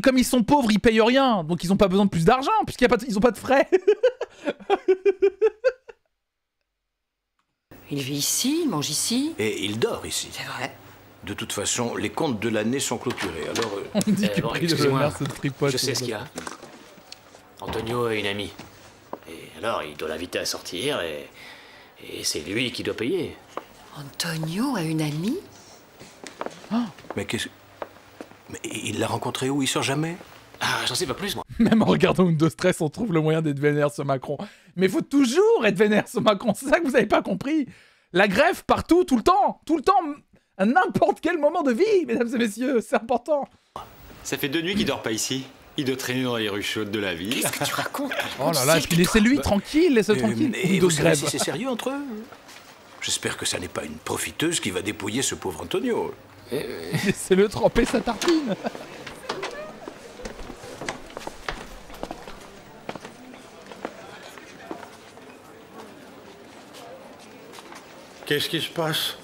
comme ils sont pauvres, ils payent rien, donc ils ont pas besoin de plus d'argent, puisqu'ils ont pas de frais. Il vit ici, il mange ici. Et il dort ici. C'est vrai. De toute façon, les comptes de l'année sont clôturés, alors... On dit que bon, prix de excusez-moi, l'honneur se tripote. je sais ce qu'il y a. Antonio a une amie. Et alors, il doit l'inviter à sortir et c'est lui qui doit payer. Antonio a une amie? Mais qu'est-ce... Mais il l'a rencontré où? Il sort jamais? Ah, j'en sais pas plus, moi. Même en regardant Windows Stress, on trouve le moyen d'être vénère sur Macron. Mais faut toujours être vénère sur Macron, c'est ça que vous avez pas compris. La greffe partout, tout le temps, à n'importe quel moment de vie, mesdames et messieurs, c'est important. Ça fait 2 nuits qu'il dort pas ici. Il doit traîner dans les rues chaudes de la ville. Qu'est-ce que tu racontes? Oh là là, et puis laissez-lui tranquille, laissez-le tranquille. Et Windows vous savez grève. si c'est sérieux entre eux? J'espère que ça n'est pas une profiteuse qui va dépouiller ce pauvre Antonio. Laissez-le tremper sa tartine. Qu'est-ce qui se passe?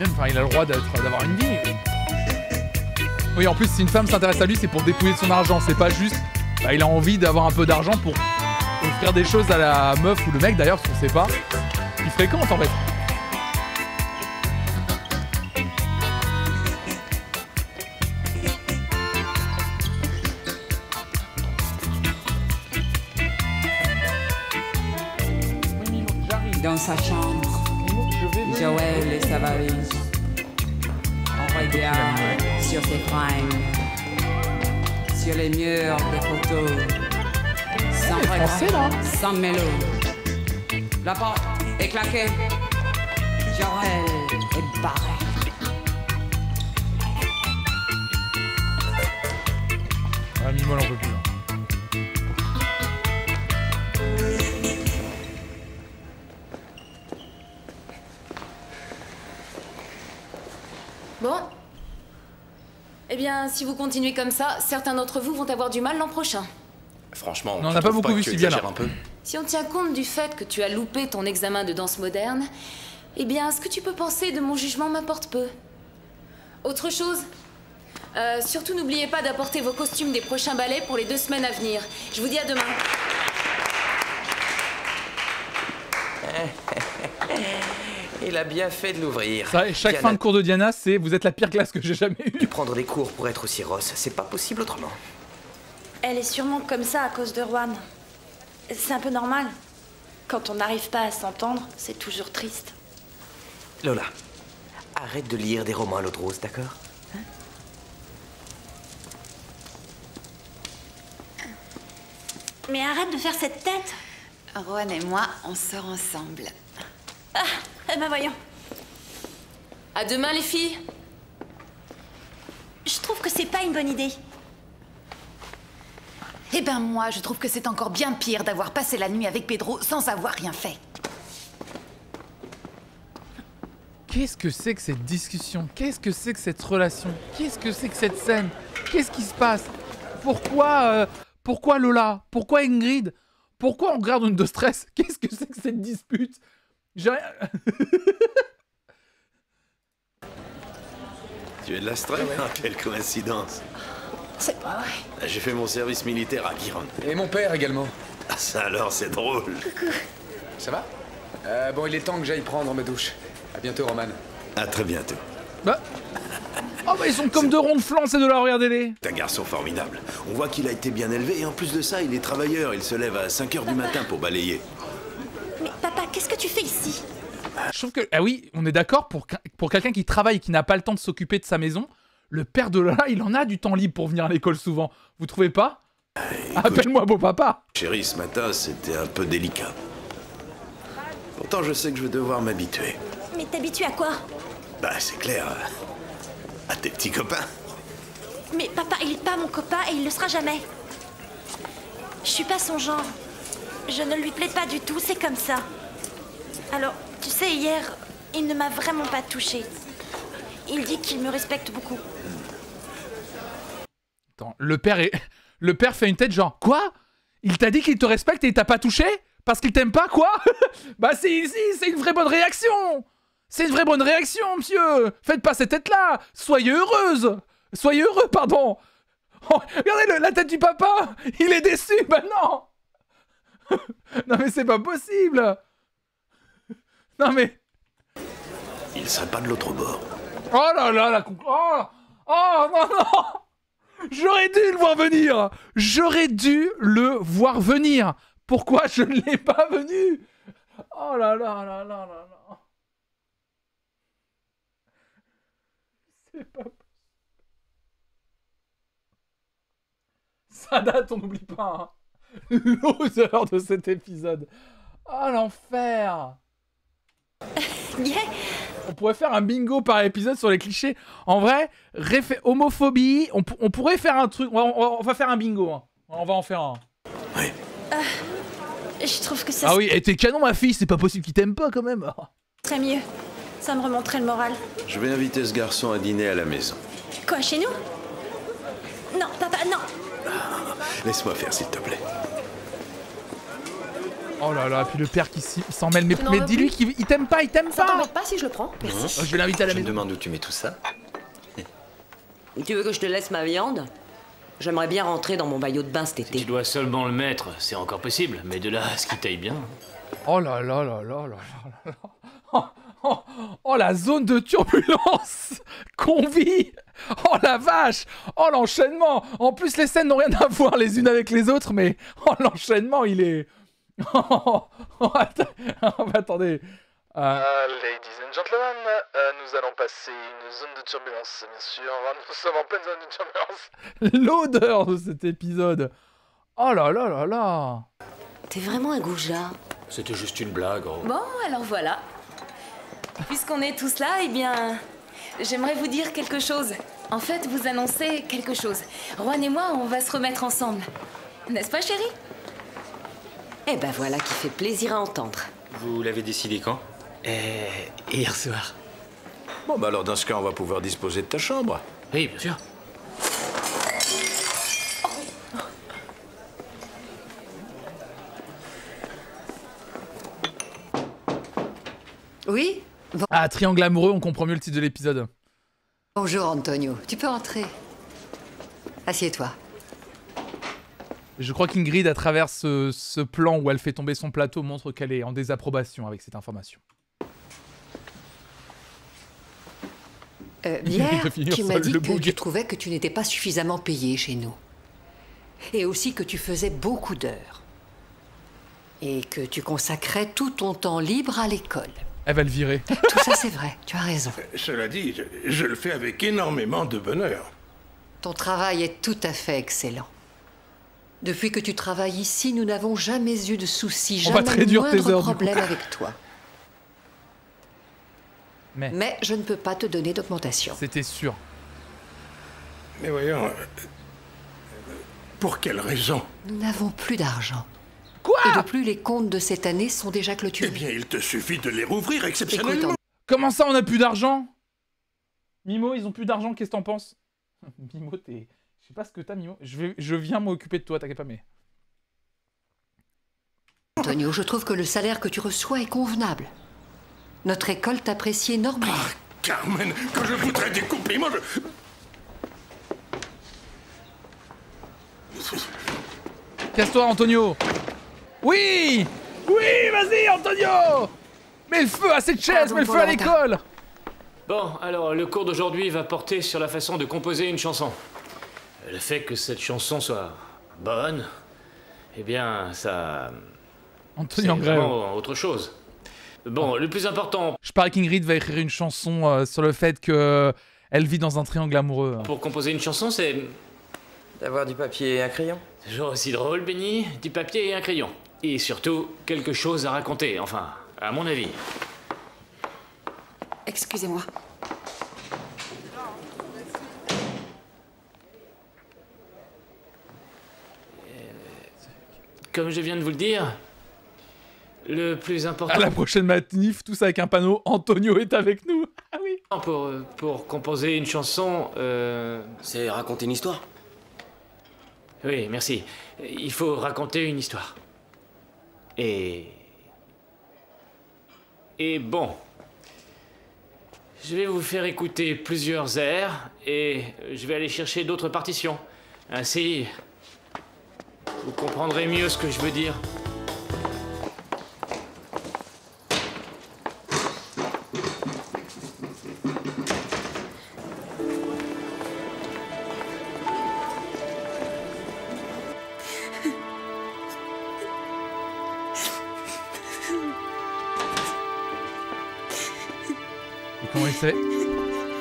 Enfin, il a le droit d'avoir une vie. Oui, en plus, si une femme s'intéresse à lui, c'est pour dépouiller de son argent. C'est pas juste... Bah, il a envie d'avoir un peu d'argent pour offrir des choses à la meuf ou le mec, d'ailleurs, parce qu'on sait pas. Il fréquente, en fait. Dans sa chambre, Joël et Savarise. On regarde sur ses fringues, sur les murs des photos, sans regret, sans mélo. La porte est claquée, Joël est barré. Ah, Mimol, on peut plus. Là. Bon. Eh bien, si vous continuez comme ça, certains d'entre vous vont avoir du mal l'an prochain. Franchement, Non, on n'a pas beaucoup vu Sylvia là. Un peu. Si on tient compte du fait que tu as loupé ton examen de danse moderne, eh bien, ce que tu peux penser de mon jugement m'importe peu. Autre chose, surtout n'oubliez pas d'apporter vos costumes des prochains ballets pour les 2 semaines à venir. Je vous dis à demain. Il a bien fait de l'ouvrir. Chaque fin de cours de Diana, c'est vous êtes la pire classe que j'ai jamais eue. Prendre des cours pour être aussi rosse, c'est pas possible autrement. Elle est sûrement comme ça à cause de Juan. C'est un peu normal. Quand on n'arrive pas à s'entendre, c'est toujours triste. Lola, arrête de lire des romans à l'eau de rose, d'accord? Mais arrête de faire cette tête. Rohan et moi, on sort ensemble. Ah, eh ben voyons. À demain, les filles. Je trouve que c'est pas une bonne idée. Eh ben moi, je trouve que c'est encore bien pire d'avoir passé la nuit avec Pedro sans avoir rien fait. Qu'est-ce que c'est que cette discussion? Qu'est-ce que c'est que cette relation? Qu'est-ce que c'est que cette scène? Qu'est-ce qui se passe? Pourquoi Lola? Pourquoi Ingrid? Pourquoi on regarde une de stress? Qu'est-ce que c'est que cette dispute? J'ai rien... Tu es de l'Astral? Quelle coïncidence. C'est pas vrai. J'ai fait mon service militaire à Giron. Et mon père également. Ah, ça alors, c'est drôle. Coucou. Ça va? Bon, il est temps que j'aille prendre ma douche. À bientôt, Roman. À très bientôt. Bah... Oh bah ils sont comme deux ronds de flanc, ces deux-là, regardez-les. C'est un garçon formidable. On voit qu'il a été bien élevé et en plus de ça, il est travailleur. Il se lève à 5 h du matin pour balayer. Mais papa, qu'est-ce que tu fais ici? Je trouve que... Ah oui, on est d'accord, pour quelqu'un qui travaille et qui n'a pas le temps de s'occuper de sa maison, le père de Lola, il en a du temps libre pour venir à l'école souvent. Vous trouvez pas? Appelle-moi beau papa. Chérie, ce matin, c'était un peu délicat. Pourtant, je sais que je vais devoir m'habituer. Mais t'habitues à quoi? Bah, c'est clair. À tes petits copains. Mais papa, il est pas mon copain et il le sera jamais. Je suis pas son genre. Je ne lui plais pas du tout, c'est comme ça. Alors, tu sais, hier, il ne m'a vraiment pas touchée. Il dit qu'il me respecte beaucoup. Attends, le père fait une tête genre, quoi? Il t'a dit qu'il te respecte et il t'a pas touché? Parce qu'il t'aime pas, quoi? Bah si, c'est une vraie bonne réaction. C'est une vraie bonne réaction, monsieur. Faites pas cette tête-là. Soyez heureuse. Soyez heureux, pardon. Oh, regardez la tête du papa. Il est déçu, bah non. Non mais c'est pas possible. Non mais... Il serait pas de l'autre bord. Oh là là, la... Oh non. J'aurais dû le voir venir. J'aurais dû le voir venir. Pourquoi je ne l'ai pas venu? Oh là là là là là là. C'est pas... Ça date, on n'oublie pas. Hein. Loser de cet épisode. Oh l'enfer. Yeah. On pourrait faire un bingo par épisode sur les clichés. En vrai, homophobie, on pourrait faire un truc. On va faire un bingo. Hein. On va en faire un. Oui. Je trouve que ça... Ah oui, et t'es canon ma fille, c'est pas possible qu'il t'aime pas quand même. Très mieux. Ça me remonterait le moral. Je vais inviter ce garçon à dîner à la maison. Quoi, chez nous? Non, papa, non. Laisse-moi faire, s'il te plaît. Oh là là, puis le père qui s'en mêle. Mais dis-lui qu'il t'aime pas, il t'aime pas. Ça t'embête pas si je le prends? Merci. Je vais l'inviter à la Je me maison. demande où tu mets tout ça. Tu veux que je te laisse ma viande? J'aimerais bien rentrer dans mon maillot de bain cet été. Tu dois seulement le mettre, c'est encore possible, mais de là à ce qui taille bien. Oh là là là là là là là. Oh la zone de turbulence qu'on vit. Oh la vache. Oh l'enchaînement. En plus les scènes n'ont rien à voir les unes avec les autres, mais oh l'enchaînement il est... Attendez. Ladies and gentlemen, nous allons passer une zone de turbulence, bien sûr. Nous sommes en pleine zone de turbulence. L'odeur de cet épisode. Oh là là là là. T'es vraiment un goujat. C'était juste une blague. Oh. Bon, alors voilà. Puisqu'on est tous là, eh bien, j'aimerais vous dire quelque chose. En fait, vous annoncer quelque chose. Juan et moi, on va se remettre ensemble. N'est-ce pas, chérie? Eh ben voilà qui fait plaisir à entendre. Vous l'avez décidé quand? Hier soir. Bon, bah alors dans ce cas, on va pouvoir disposer de ta chambre. Oui, bien sûr. Oui? Bon. Ah, triangle amoureux, on comprend mieux le titre de l'épisode. Bonjour Antonio, tu peux entrer. Assieds-toi. Je crois qu'Ingrid, à travers ce plan où elle fait tomber son plateau, montre qu'elle est en désapprobation avec cette information. Hier, tu m'as dit que bouc. tu trouvais que tu n'étais pas suffisamment payé chez nous. Et aussi que tu faisais beaucoup d'heures. Et que tu consacrais tout ton temps libre à l'école. Elle va le virer. Tout ça, c'est vrai, tu as raison. Cela dit, je le fais avec énormément de bonheur. Ton travail est tout à fait excellent. Depuis que tu travailles ici, nous n'avons jamais eu de soucis, On va te jamais le réduire tes moindre heures, du coup. problème avec toi. Mais je ne peux pas te donner d'augmentation. C'était sûr. Mais voyons, Pour quelle raison? Nous n'avons plus d'argent. Quoi? Et de plus, les comptes de cette année sont déjà clôturés. Eh bien, il te suffit de les rouvrir exceptionnellement. Comment ça, on a plus d'argent? Mimo, ils ont plus d'argent, qu'est-ce que t'en penses? Mimo, t'es... Je sais pas ce que t'as, Mimo. Je viens m'occuper de toi, t'inquiète pas, mais... Antonio, je trouve que le salaire que tu reçois est convenable. Notre école t'apprécie énormément. Ah, Carmen, quand je voudrais des compliments, Casse-toi, Antonio. Oui. Oui, vas-y, Antonio. Mets le feu à cette chaise, mets le feu à l'école. Bon, alors, le cours d'aujourd'hui va porter sur la façon de composer une chanson. Le fait que cette chanson soit bonne, eh bien, ça... Antonio en c'est grève. vraiment autre chose. Bon, le plus important... Je parie qu'Ingrid va écrire une chanson sur le fait que elle vit dans un triangle amoureux. Pour composer une chanson, c'est... D'avoir du papier et un crayon. Toujours aussi drôle, Benny. Du papier et un crayon. Et surtout, quelque chose à raconter, enfin, à mon avis. Excusez-moi. Comme je viens de vous le dire, le plus important... À la prochaine matinif, tous avec un panneau, Antonio est avec nous. Ah oui. Pour composer une chanson, C'est raconter une histoire. Oui, merci. Il faut raconter une histoire. Et bon... Je vais vous faire écouter plusieurs airs, et je vais aller chercher d'autres partitions. Ainsi, vous comprendrez mieux ce que je veux dire.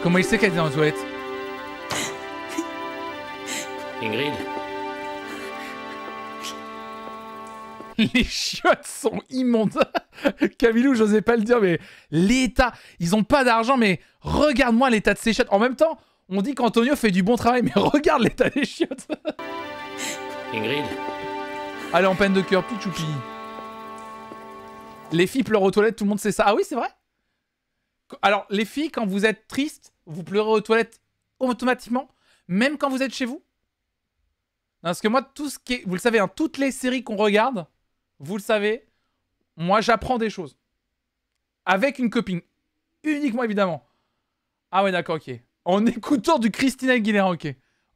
Comment il sait qu'elle est dans les toilettes? Ingrid? Les chiottes sont immondes. Camilou, j'osais pas le dire, mais l'état... Ils ont pas d'argent, mais regarde-moi l'état de ces chiottes. En même temps, on dit qu'Antonio fait du bon travail, mais regarde l'état des chiottes. Ingrid? Allez, en peine de cœur, petit choupi. Les filles pleurent aux toilettes, tout le monde sait ça. Ah oui, c'est vrai? Alors, les filles, quand vous êtes triste, vous pleurez aux toilettes automatiquement, même quand vous êtes chez vous? Non, parce que moi, tout ce qui est... Vous le savez, hein, toutes les séries qu'on regarde, vous le savez, moi, j'apprends des choses. Avec une copine. Uniquement, évidemment. Ah ouais, d'accord, ok. En écoutant du Christina Aguilera, ok.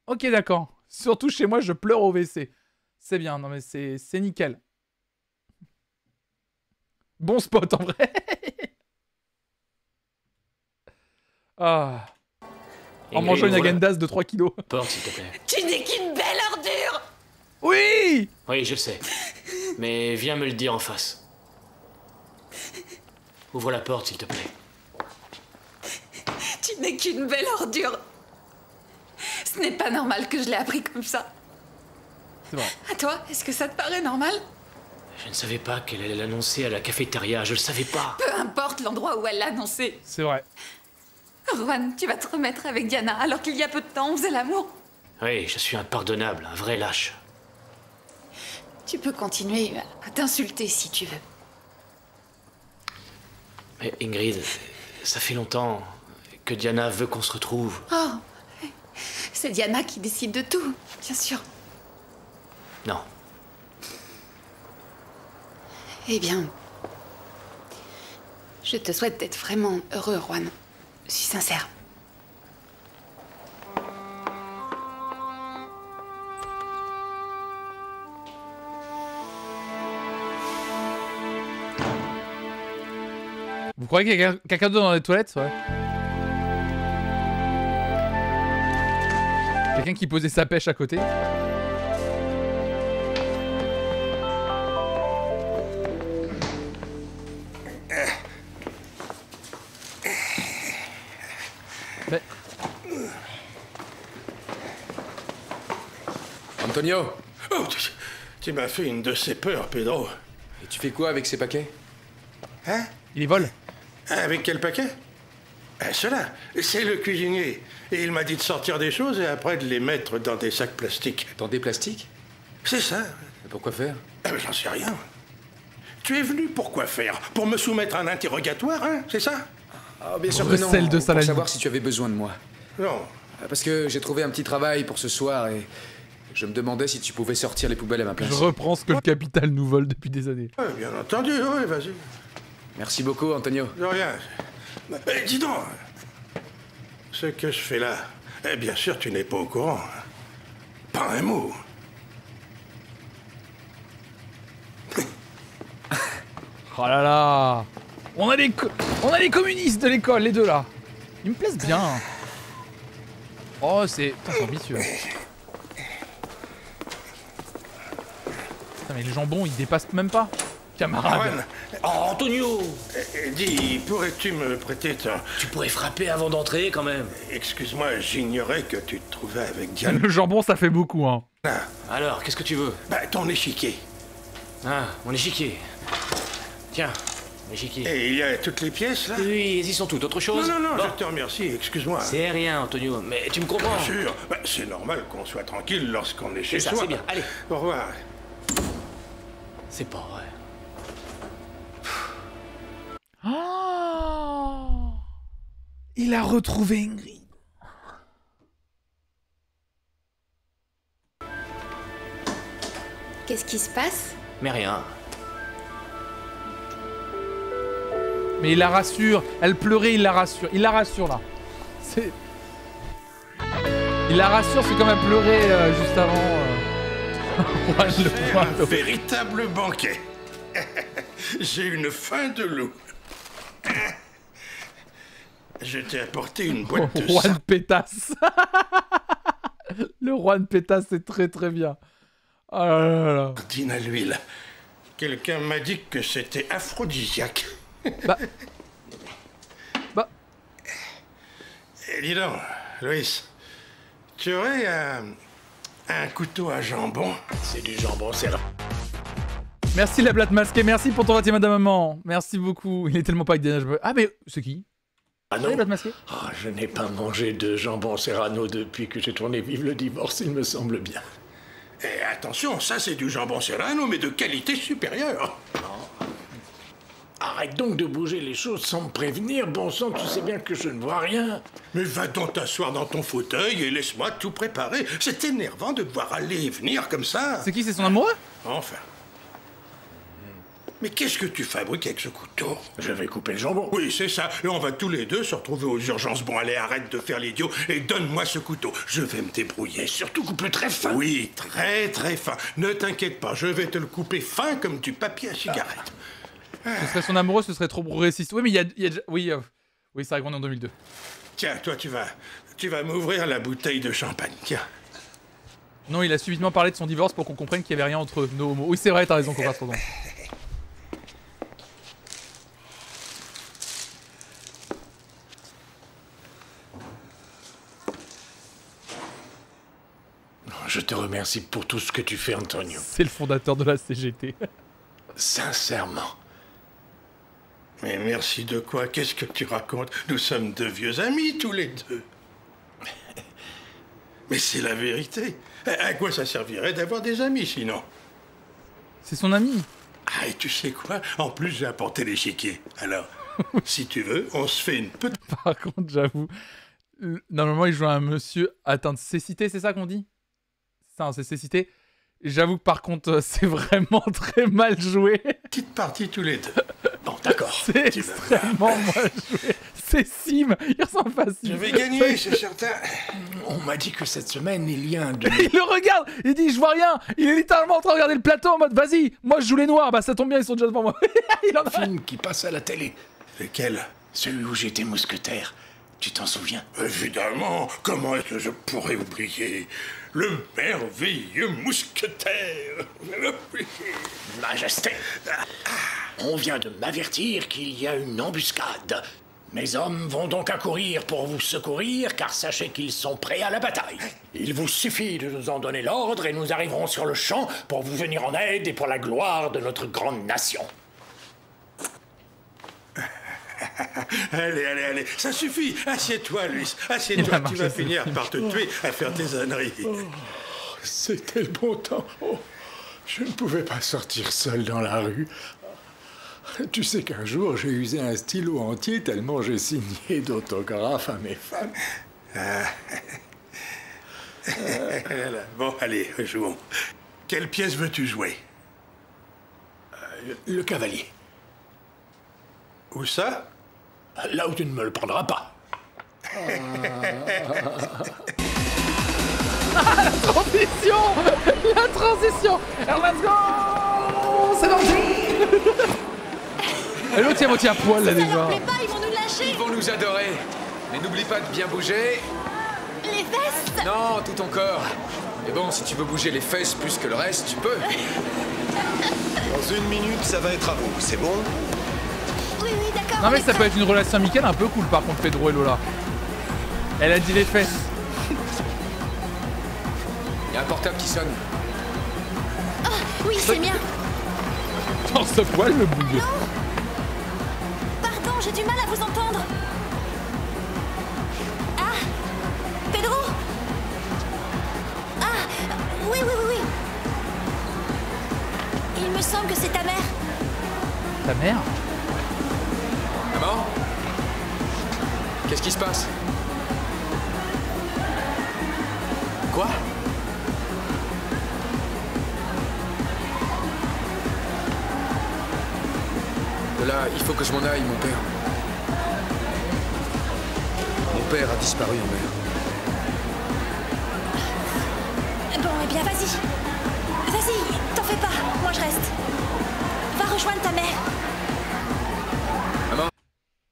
Ok, d'accord. Surtout chez moi, je pleure au WC. C'est bien, non mais c'est nickel. Bon spot, en vrai. Ah. En mangeant une agendas de 3 kilos. Porte, s'il te plaît. Tu n'es qu'une belle ordure! Oui! Oui, je sais. Mais viens me le dire en face. Ouvre la porte, s'il te plaît. Tu n'es qu'une belle ordure. Ce n'est pas normal que je l'ai appris comme ça. C'est vrai. À toi, est-ce que ça te paraît normal? Je ne savais pas qu'elle allait l'annoncer à la cafétéria, je le savais pas. Peu importe l'endroit où elle l'a annoncé. C'est vrai. Rowan, tu vas te remettre avec Diana alors qu'il y a peu de temps on faisait l'amour. Oui, je suis impardonnable, un vrai lâche. Tu peux continuer à t'insulter si tu veux. Mais Ingrid, ça fait longtemps que Diana veut qu'on se retrouve. Oh, c'est Diana qui décide de tout, bien sûr. Non. Eh bien, je te souhaite d'être vraiment heureux, Rowan. Je suis sincère. Vous croyez qu'il y a quelqu'un d'autre dans les toilettes? Ouais. Quelqu'un qui posait sa pêche à côté? Mais... Antonio! Oh, tu m'as fait une de ces peurs, Pedro. Et tu fais quoi avec ces paquets? Hein? Il les vole. Avec quel paquet? Cela, c'est le cuisinier. Et il m'a dit de sortir des choses et après de les mettre dans des sacs plastiques. Dans des plastiques? C'est ça. Et pourquoi faire? J'en sais rien. Tu es venu pour quoi faire? Pour me soumettre à un interrogatoire, hein? C'est ça? Ah, bien sûr que non. Recel de Pour salade. savoir si tu avais besoin de moi. Non. Parce que j'ai trouvé un petit travail pour ce soir et je me demandais si tu pouvais sortir les poubelles à ma place. Je reprends ce que le capital nous vole depuis des années. Ouais, bien entendu, oui, vas-y. Merci beaucoup, Antonio. De rien. Dis donc, ce que je fais là, bien sûr, tu n'es pas au courant. Pas un mot. Oh là là. On a les communistes de l'école, les deux là. Ils me plaisent bien. Oh, c'est ambitieux. Putain, mais le jambon, il dépasse même pas. Camarade. Oh, Antonio! Dis, pourrais-tu me prêter ton... Tu pourrais frapper avant d'entrer, quand même. Excuse-moi, j'ignorais que tu te trouvais avec Diane. Le jambon, ça fait beaucoup, hein. Alors, qu'est-ce que tu veux? Bah, ton échiquier. Ah, mon échiquier. Tiens, l'échiquier. Et il y a toutes les pièces, là? Oui, ils y sont toutes. Autre chose? Non, Bon. je te remercie, excuse-moi. C'est rien, Antonio, mais tu me comprends. Bien sûr. Bah, c'est normal qu'on soit tranquille lorsqu'on est chez C'est ça, soi. c'est bien. Allez. Au revoir. C'est pas vrai. Oh, il a retrouvé Ingrid. Qu'est-ce qui se passe? Mais rien. Mais il la rassure. Elle pleurait, il la rassure. Il la rassure là. C'est... Il la rassure, c'est comme elle pleurait juste avant. C'est un véritable banquet. J'ai une faim de loup. Je t'ai apporté une boîte de Juan Pétasse. Le Juan Pétasse, c'est très très bien. Oh là là là. Sardine à l'huile. Quelqu'un m'a dit que c'était aphrodisiaque. Et dis donc, Louis, tu aurais un couteau à jambon? C'est du jambon, c'est vrai. Merci la blatte masquée, merci pour ton ratier madame maman. Merci beaucoup. Il est tellement pas avec Diana. Ah mais c'est qui? Ah non. La blatte masquée. Oh, je n'ai pas mangé de jambon serrano depuis que j'ai tourné Vive le divorce, il me semble bien. Et attention, ça c'est du jambon serrano, mais de qualité supérieure. Arrête donc de bouger les choses sans me prévenir, bon sang, tu sais bien que je ne vois rien. Mais va donc t'asseoir dans ton fauteuil et laisse-moi tout préparer. C'est énervant de devoir aller et venir comme ça. C'est qui? C'est son amoureux? Enfin. Mais qu'est-ce que tu fabriques avec ce couteau? Je vais couper le jambon. Oui, c'est ça. Et on va tous les deux se retrouver aux urgences. Bon, allez, arrête de faire l'idiot et donne-moi ce couteau. Je vais me débrouiller. Et surtout couper très fin. Oui, très très fin. Ne t'inquiète pas, je vais te le couper fin comme du papier à cigarette. Ce serait son amoureux, ce serait trop progressiste. Oui, mais il y a déjà... Oui, oui, c'est vrai qu'on est en 2002. Tiens, toi, tu vas m'ouvrir la bouteille de champagne. Tiens. Non, il a subitement parlé de son divorce pour qu'on comprenne qu'il n'y avait rien entre eux. No homo. Oui, c'est vrai, t'as raison, qu'on passe trop. Je te remercie pour tout ce que tu fais, Antonio. C'est le fondateur de la CGT. Sincèrement. Mais merci de quoi? Qu'est-ce que tu racontes? Nous sommes de vieux amis, tous les deux. Mais c'est la vérité. À quoi ça servirait d'avoir des amis, sinon? C'est son ami. Ah, et tu sais quoi? En plus, j'ai apporté l'échiquier. Alors, si tu veux, on se fait une petite... Par contre, j'avoue, normalement, il joue un monsieur atteint de cécité, c'est ça qu'on dit? Ça, c'est cécité. J'avoue que par contre, c'est vraiment très mal joué. Petite partie tous les deux. Bon, d'accord. C'est extrêmement mal joué. C'est Sim, il ressemble pas à Sim. Je vais gagner, c'est certain. On m'a dit que cette semaine, il y a un de... Il le regarde, il dit je vois rien. Il est littéralement en train de regarder le plateau en mode vas-y, moi je joue les noirs. Bah ça tombe bien, ils sont déjà devant moi. Il en a... film qui passe à la télé. Lequel? Celui où j'étais mousquetaire. Tu t'en souviens? Évidemment. Comment est-ce que je pourrais oublier le merveilleux mousquetaire? Majesté, on vient de m'avertir qu'il y a une embuscade. Mes hommes vont donc accourir pour vous secourir, car sachez qu'ils sont prêts à la bataille. Il vous suffit de nous en donner l'ordre et nous arriverons sur le champ pour vous venir en aide et pour la gloire de notre grande nation. Allez, ça suffit. Assieds-toi, Luis. Assieds-toi, tu vas finir par te tuer à faire tes âneries. C'était le bon temps. Je ne pouvais pas sortir seul dans la rue. Tu sais qu'un jour, j'ai usé un stylo entier tellement j'ai signé d'autographes à mes fans. Bon, allez, jouons. Quelle pièce veux-tu jouer? Le cavalier. Où ça? Là où tu ne me le prendras pas. La transition! La transition! Alors, let's go! C'est parti! Et l'autre, il moitié à poil, là, déjà. Pas, ils vont nous lâcher. Ils vont nous adorer. Mais n'oublie pas de bien bouger. Les fesses. Non, tout ton corps. Mais bon, si tu veux bouger les fesses plus que le reste, tu peux. Dans 1 minute, ça va être à vous, c'est bon? Oui, d'accord. Non, mais ça peut être une relation amicale un peu cool, par contre, Pedro et Lola. Elle a dit les fesses. Il y a un portable qui sonne. Oh, oui, c'est bien. Dans ce poil, le bouge. Pardon, j'ai du mal à vous entendre. Ah, Pedro. Ah, oui. Il me semble que c'est ta mère. Ta mère? Maman? Qu'est-ce qui se passe? Quoi? Là, il faut que je m'en aille, mon père. Mon père a disparu en mer. Bon, eh bien, vas-y. Vas-y, t'en fais pas. Moi, je reste. Va rejoindre ta mère. Maman?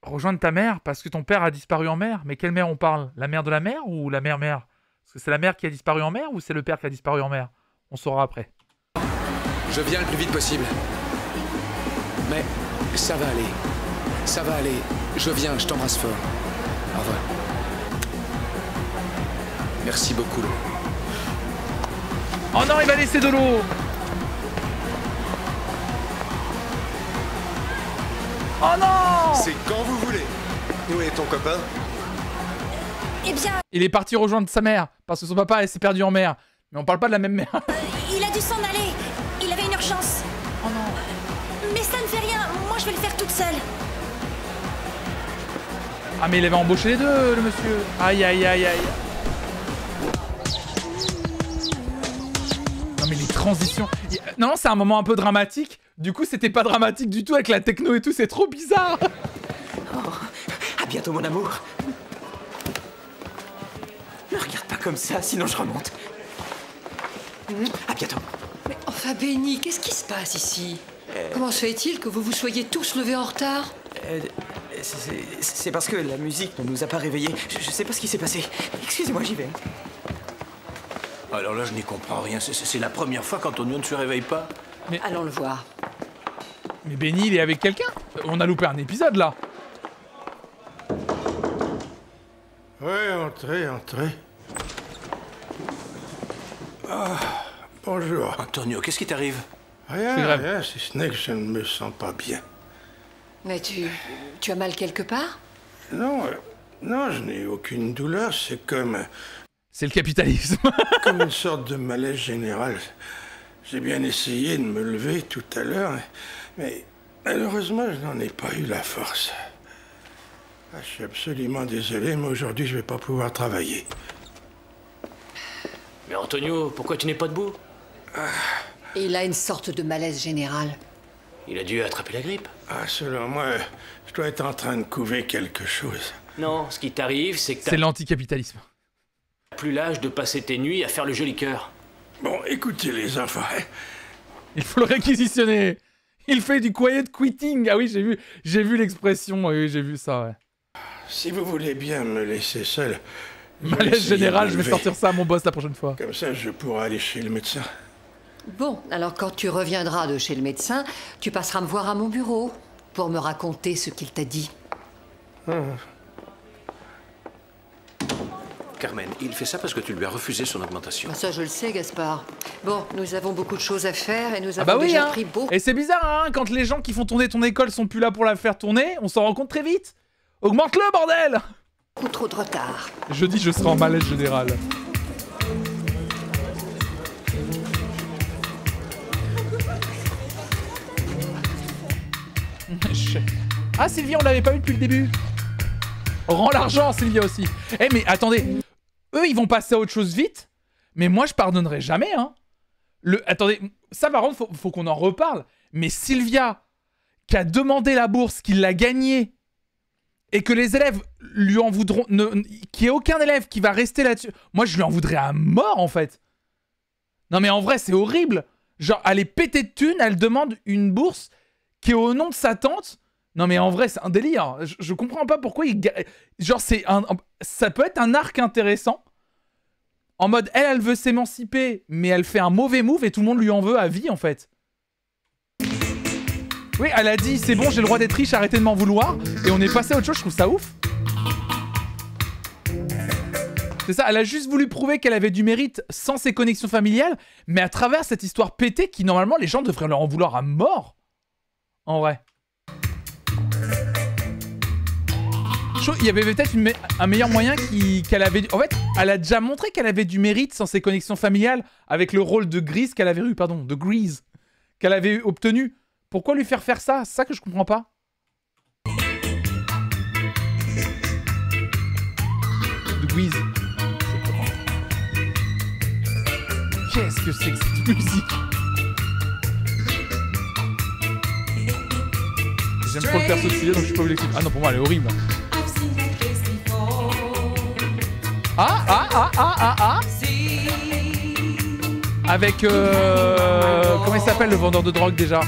Rejoindre ta mère parce que ton père a disparu en mer? Mais quelle mère on parle? La mère de la mer ou la mère-mère? Parce que c'est la mère qui a disparu en mer ou c'est le père qui a disparu en mer? On saura après. Je viens le plus vite possible. Mais ça va aller. Ça va aller. Je viens, je t'embrasse fort. Au revoir. Merci beaucoup, Lo. Oh non, il va laisser de l'eau! Oh non! C'est quand vous voulez. Où est ton copain? Eh bien, Il est parti rejoindre sa mère parce que son papa s'est perdu en mer. Mais on parle pas de la même mère. il a dû s'en aller. Il avait une urgence. Oh non. Mais ça ne fait rien. Moi, je vais le faire toute seule. Ah mais il avait embauché les deux, le monsieur. Aïe. Non mais les transitions. Non, c'est un moment un peu dramatique. Du coup, c'était pas dramatique du tout avec la techno et tout. C'est trop bizarre. Oh, à bientôt, mon amour. Ne regarde pas comme ça, sinon je remonte. À bientôt. Mais enfin, Benny, qu'est-ce qui se passe ici? Comment se fait-il que vous vous soyez tous levés en retard? C'est parce que la musique ne nous a pas réveillés. Je sais pas ce qui s'est passé. Excusez-moi, j'y vais. Alors là, je n'y comprends rien. C'est la première fois qu'Antonio ne se réveille pas. Mais... Allons le voir. Mais Benny, il est avec quelqu'un? On a loupé un épisode, là. Ouais, entrez. Ah, bonjour. Antonio, qu'est-ce qui t'arrive? Rien, si ce n'est que je ne me sens pas bien. Mais tu as mal quelque part? Non, je n'ai aucune douleur, c'est comme... C'est le capitalisme. Comme une sorte de malaise général. J'ai bien essayé de me lever tout à l'heure, mais malheureusement, je n'en ai pas eu la force. Ah, je suis absolument désolé, mais aujourd'hui, je ne vais pas pouvoir travailler. Mais Antonio, pourquoi tu n'es pas debout? Il a une sorte de malaise général. Il a dû attraper la grippe. Ah, selon moi, je dois être en train de couver quelque chose. Non, ce qui t'arrive, c'est que C'est l'anticapitalisme. t'as plus l'âge de passer tes nuits à faire le joli cœur. Bon, écoutez les enfants. Il faut le réquisitionner. Il fait du quiet quitting. Ah oui, j'ai vu l'expression. Oui, j'ai vu ça, ouais. Si vous voulez bien me laisser seul... Malaise général, je vais sortir ça à mon boss la prochaine fois. Comme ça, je pourrai aller chez le médecin. Bon, alors quand tu reviendras de chez le médecin, tu passeras me voir à mon bureau pour me raconter ce qu'il t'a dit. Carmen, il fait ça parce que tu lui as refusé son augmentation. Ah, ça, je le sais, Gaspard. Bon, nous avons beaucoup de choses à faire et nous Ah avons bah oui, déjà hein. pris beaucoup... Et c'est bizarre, hein, quand les gens qui font tourner ton école sont plus là pour la faire tourner, on s'en rend compte très vite. Augmente-le, bordel! Beaucoup trop de retard. Jeudi, je serai en malaise général. Ah, Sylvia, on l'avait pas eu depuis le début. Rends l'argent, Sylvia aussi. Eh, mais attendez. Eux, ils vont passer à autre chose vite. Mais moi, je pardonnerai jamais, hein. Attendez, ça, par contre, faut qu'on en reparle. Mais Sylvia, qui a demandé la bourse, qui l'a gagnée, et que les élèves lui en voudront... qu'il n'y ait aucun élève qui va rester là-dessus. Moi, je lui en voudrais à mort, en fait. Non, mais en vrai, c'est horrible. Genre, elle est pétée de thunes, elle demande une bourse qui est au nom de sa tante. Non, mais en vrai, c'est un délire. Je comprends pas pourquoi il... Genre, ça peut être un arc intéressant. En mode, elle veut s'émanciper, mais elle fait un mauvais move et tout le monde lui en veut à vie, en fait. Oui, elle a dit, c'est bon, j'ai le droit d'être riche, arrêtez de m'en vouloir. Et on est passé à autre chose, je trouve ça ouf. C'est ça, elle a juste voulu prouver qu'elle avait du mérite sans ses connexions familiales, mais à travers cette histoire pétée qui, normalement, les gens devraient leur en vouloir à mort. En vrai. Il y avait peut-être un meilleur moyen qu'elle avait... En fait, elle a déjà montré qu'elle avait du mérite sans ses connexions familiales avec le rôle de Grease qu'elle avait eu, pardon, de Grease, qu'elle avait obtenu. Pourquoi lui faire ça? C'est ça que je comprends pas. De Grease. Qu'est-ce que c'est que cette musique? J'aime trop le perso de Sylvia, donc je peux vous l'expliquer. Ah non, pour moi, elle est horrible. Avec comment il s'appelle le vendeur de drogue déjà?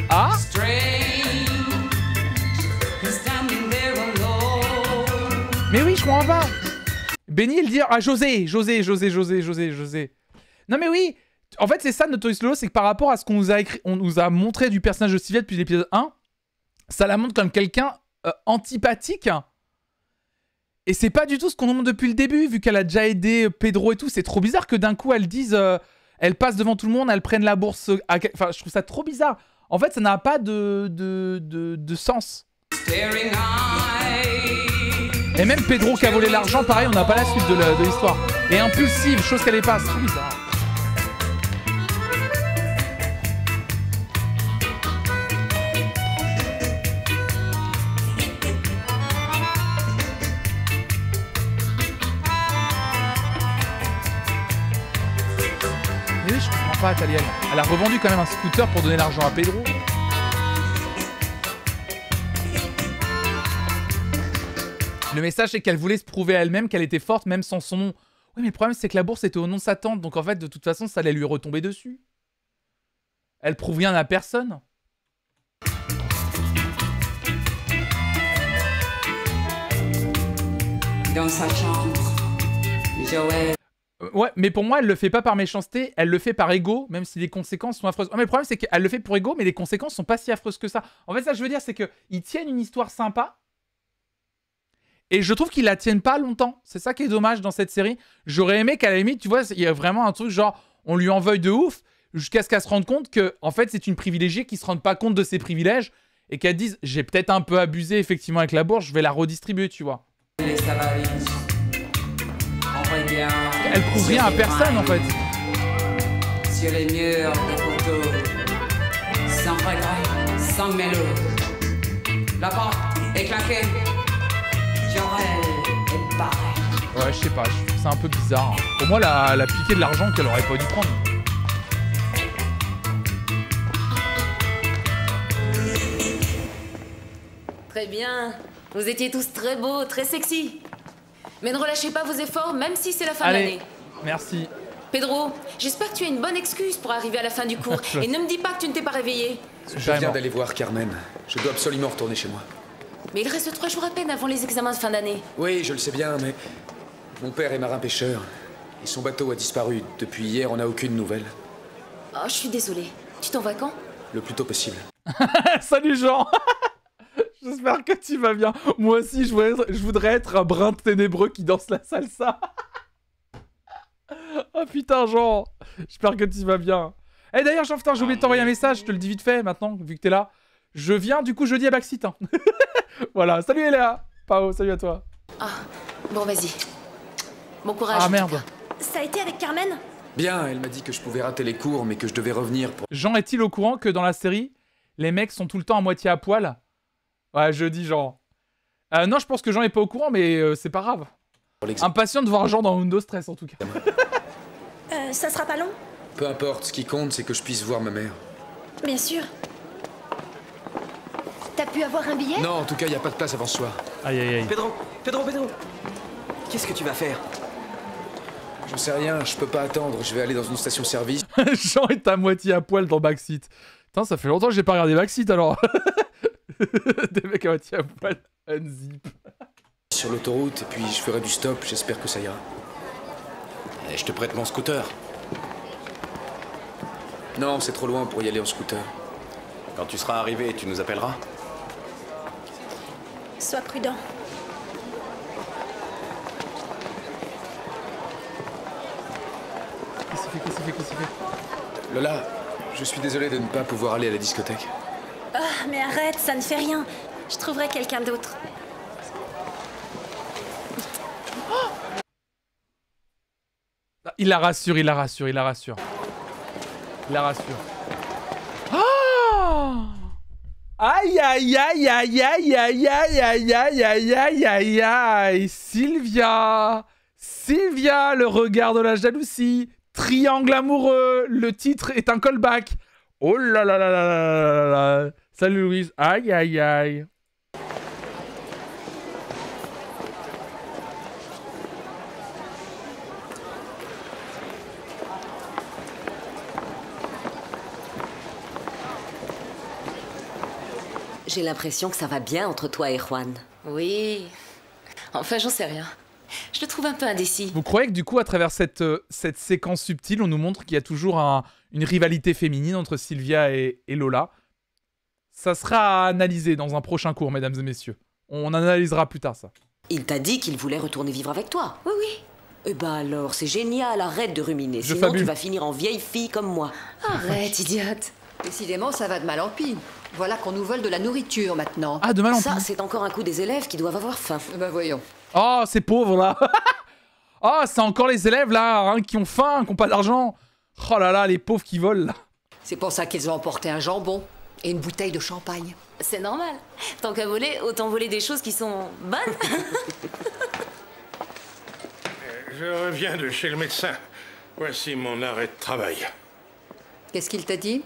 Ah. Mais oui, je comprends pas. Benny, il dit ah José. Non mais oui. En fait, c'est ça Notorious Lolo, c'est que par rapport à ce qu'on nous a écrit, on nous a montré du personnage de Sylvia depuis l'épisode 1, ça la montre comme quelqu'un antipathique. Et c'est pas du tout ce qu'on nous montre depuis le début, vu qu'elle a déjà aidé Pedro et tout. C'est trop bizarre que d'un coup, elle dise... elle passe devant tout le monde, elle prenne la bourse... Enfin, je trouve ça trop bizarre. En fait, ça n'a pas de sens. Et même Pedro qui a volé l'argent, pareil, on n'a pas la suite de l'histoire. Et impulsive, chose qu'elle est pas. C'est trop bizarre. Pas Taliel. Elle a revendu quand même un scooter pour donner l'argent à Pedro. Le message c'est qu'elle voulait se prouver à elle-même qu'elle était forte même sans son nom. Oui mais le problème c'est que la bourse était au nom de sa tante, donc en fait de toute façon ça allait lui retomber dessus. Elle prouve rien à personne. Dans sa chambre, Joël... Ouais, mais pour moi, elle le fait pas par méchanceté, elle le fait par ego, même si les conséquences sont affreuses. Oh, mais le problème, c'est qu'elle le fait pour ego, mais les conséquences sont pas si affreuses que ça. En fait, ça, je veux dire, c'est qu'ils tiennent une histoire sympa, et je trouve qu'ils la tiennent pas longtemps. C'est ça qui est dommage dans cette série. J'aurais aimé qu'à la limite, tu vois, il y a vraiment un truc genre, on lui en veuille de ouf, jusqu'à ce qu'elle se rende compte que, en fait, c'est une privilégiée qui se rende pas compte de ses privilèges, et qu'elle dise, j'ai peut-être un peu abusé, effectivement, avec la bourse, je vais la redistribuer, tu vois. Elle prouve rien à personne en fait. Sur les murs des photos, sans regret, sans mélo. La porte est claquée. Joël est barré. Ouais, je sais pas, je trouve ça un peu bizarre. Pour moi, la piquée de l'argent qu'elle aurait pas dû prendre. Très bien. Vous étiez tous très beaux, très sexy. Mais ne relâchez pas vos efforts, même si c'est la fin de l'année. Merci. Pedro, j'espère que tu as une bonne excuse pour arriver à la fin du cours. Et ne me dis pas que tu ne t'es pas réveillé. Je viens d'aller voir Carmen. Je dois absolument retourner chez moi. Mais il reste 3 jours à peine avant les examens de fin d'année. Oui, je le sais bien, mais... Mon père est marin-pêcheur. Et son bateau a disparu. Depuis hier, on n'a aucune nouvelle. Oh, je suis désolée. Tu t'en vas quand? Le plus tôt possible. Salut Jean. J'espère que tu vas bien. Moi aussi, je voudrais être un brin ténébreux qui danse la salsa. Oh putain, Jean. J'espère que tu vas bien. Eh d'ailleurs, Jean, putain, j'ai oublié de t'envoyer un message. Je te le dis vite fait maintenant, vu que t'es là. Je viens du coup jeudi à Backseat. Hein. Voilà, salut Eléa. Pao, salut à toi. Ah, bon, vas-y. Bon courage. Ah merde. Ça a été avec Carmen? Bien, elle m'a dit que je pouvais rater les cours, mais que je devais revenir pour... Jean est-il au courant que dans la série, Les mecs sont tout le temps à moitié à poil. Ouais, je dis genre. Non, je pense que Jean est pas au courant, mais c'est pas grave. Impatient de voir Jean dans Windows Stress en tout cas. Ça sera pas long? Peu importe, ce qui compte, c'est que je puisse voir ma mère. Bien sûr. T'as pu avoir un billet? Non, en tout cas, il n'y a pas de place avant ce soir. Aïe aïe aïe. Pedro, qu'est-ce que tu vas faire? J'en sais rien, je peux pas attendre, je vais aller dans une station-service. Jean est à moitié à poil dans Backseat. Putain, ça fait longtemps que j'ai pas regardé Backseat alors. Des mecs à moitié à poil, unzip. Sur l'autoroute, et puis je ferai du stop, j'espère que ça ira. Et je te prête mon scooter. Non, c'est trop loin pour y aller en scooter. Quand tu seras arrivé, tu nous appelleras. Sois prudent. Qu'est-ce qu'il fait? Lola, je suis désolé de ne pas pouvoir aller à la discothèque. Ah, mais arrête, ça ne fait rien. Je trouverai quelqu'un d'autre. Il la rassure. Oh! Aïe aïe aïe aïe aïe aïe aïe aïe aïe aïe aïe aïe aïe. Sylvia, le regard de la jalousie. Triangle amoureux. Le titre est un callback. Oh là là là là là là là. Salut Louise. Aïe aïe aïe. J'ai l'impression que ça va bien entre toi et Juan. Oui. Enfin, j'en sais rien. Je le trouve un peu indécis. Vous croyez que du coup, à travers cette séquence subtile, on nous montre qu'il y a toujours une rivalité féminine entre Sylvia et Lola? Ça sera à analyser dans un prochain cours, mesdames et messieurs. On analysera plus tard ça. Il t'a dit qu'il voulait retourner vivre avec toi? Oui, oui. Eh ben alors, c'est génial, arrête de ruminer. Je Sinon, fabule. tu vas finir en vieille fille comme moi. Arrête, idiote. Décidément, ça va de mal en pis. Voilà qu'on nous vole de la nourriture maintenant. Ah, de mal en Ça, pis. c'est encore un coup des élèves qui doivent avoir faim. Ben voyons. Oh, ces pauvres là. Oh, c'est encore les élèves là, hein, qui ont faim, qui n'ont pas d'argent. Oh là là, les pauvres qui volent là. C'est pour ça qu'ils ont emporté un jambon et une bouteille de champagne. C'est normal. Tant qu'à voler, autant voler des choses qui sont bonnes. Je reviens de chez le médecin. Voici mon arrêt de travail. Qu'est-ce qu'il t'a dit?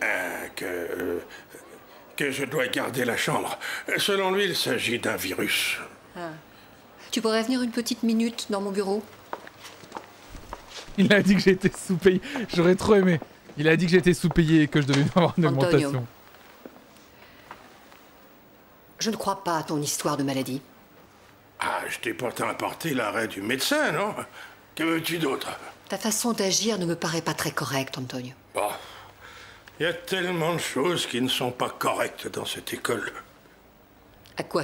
Que je dois garder la chambre. Selon lui, il s'agit d'un virus. Ah. Tu pourrais venir une petite minute dans mon bureau? Il a dit que j'étais sous-payé. J'aurais trop aimé. Il a dit que j'étais sous-payé et que je devais avoir une Antonio. augmentation. Je ne crois pas à ton histoire de maladie. Ah, je t'ai pourtant apporté l'arrêt du médecin, non? Que veux-tu d'autre? Ta façon d'agir ne me paraît pas très correcte, Antonio. Bon. Il y a tellement de choses qui ne sont pas correctes dans cette école. À quoi?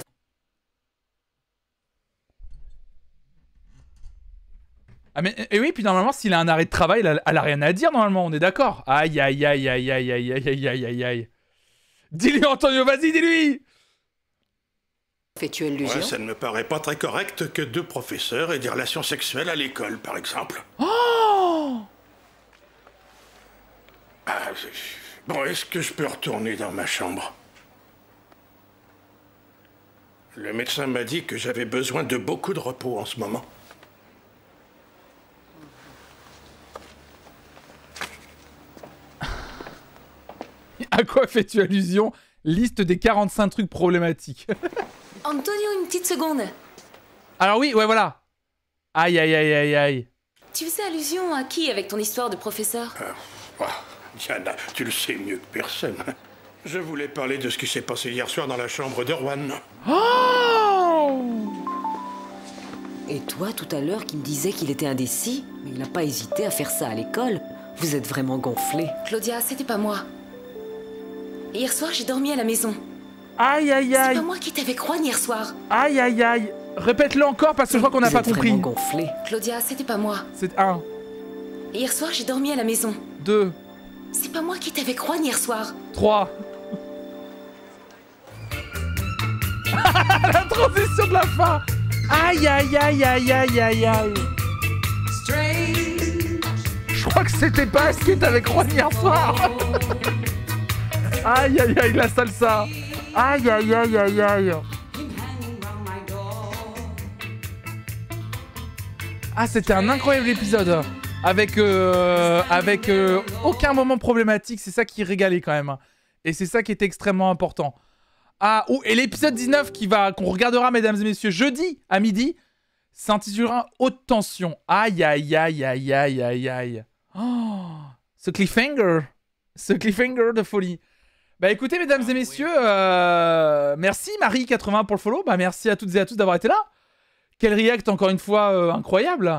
Ah mais et oui, puis normalement s'il a un arrêt de travail, elle a rien à dire normalement, on est d'accord. Aïe aïe aïe aïe aïe aïe aïe aïe aïe aïe aïe. Dis-lui Antonio, vas-y, dis-lui. Fais-tu allusion? Ouais, ça ne me paraît pas très correct que deux professeurs aient des relations sexuelles à l'école, par exemple. Oh! Ah, bon, est-ce que je peux retourner dans ma chambre? Le médecin m'a dit que j'avais besoin de beaucoup de repos en ce moment. À quoi fais-tu allusion? Liste des 45 trucs problématiques. Antonio, une petite seconde. Alors oui, ouais, voilà. Aïe, aïe, aïe, aïe, aïe. Tu faisais allusion à qui avec ton histoire de professeur? Diana, tu le sais mieux que personne. Je voulais parler de ce qui s'est passé hier soir dans la chambre de Juan. Oh! Et toi, tout à l'heure, qui me disais qu'il était indécis, mais il n'a pas hésité à faire ça à l'école. Vous êtes vraiment gonflé. Claudia, c'était pas moi. Hier soir, j'ai dormi à la maison. Aïe, aïe, aïe. C'est pas moi qui t'avais croire hier soir. Aïe, aïe, aïe. Répète-le encore parce que je crois qu'on n'a pas compris. Gonflé. Claudia, c'était pas moi. C'est 1. Hier soir, j'ai dormi à la maison. 2. C'est pas moi qui t'avais croire hier soir. 3. La transition de la fin. Aïe, aïe, aïe, aïe, aïe, aïe, aïe. Je crois que c'était pas ce que t'avais croire hier soir. Aïe, aïe, aïe, la salsa. Aïe, aïe, aïe, aïe, aïe. Ah, c'était un incroyable épisode. Avec aucun moment problématique. C'est ça qui régalait quand même. Et c'est ça qui était extrêmement important. Ah, et l'épisode 19 qu'on regardera, mesdames et messieurs, jeudi à midi, s'intitulera Haute Tension. Aïe, aïe, aïe, aïe, aïe, aïe, aïe. Oh, ce cliffhanger de folie. Bah écoutez, mesdames et messieurs, merci Marie80 pour le follow. Bah merci à toutes et à tous d'avoir été là. Quel react encore une fois incroyable.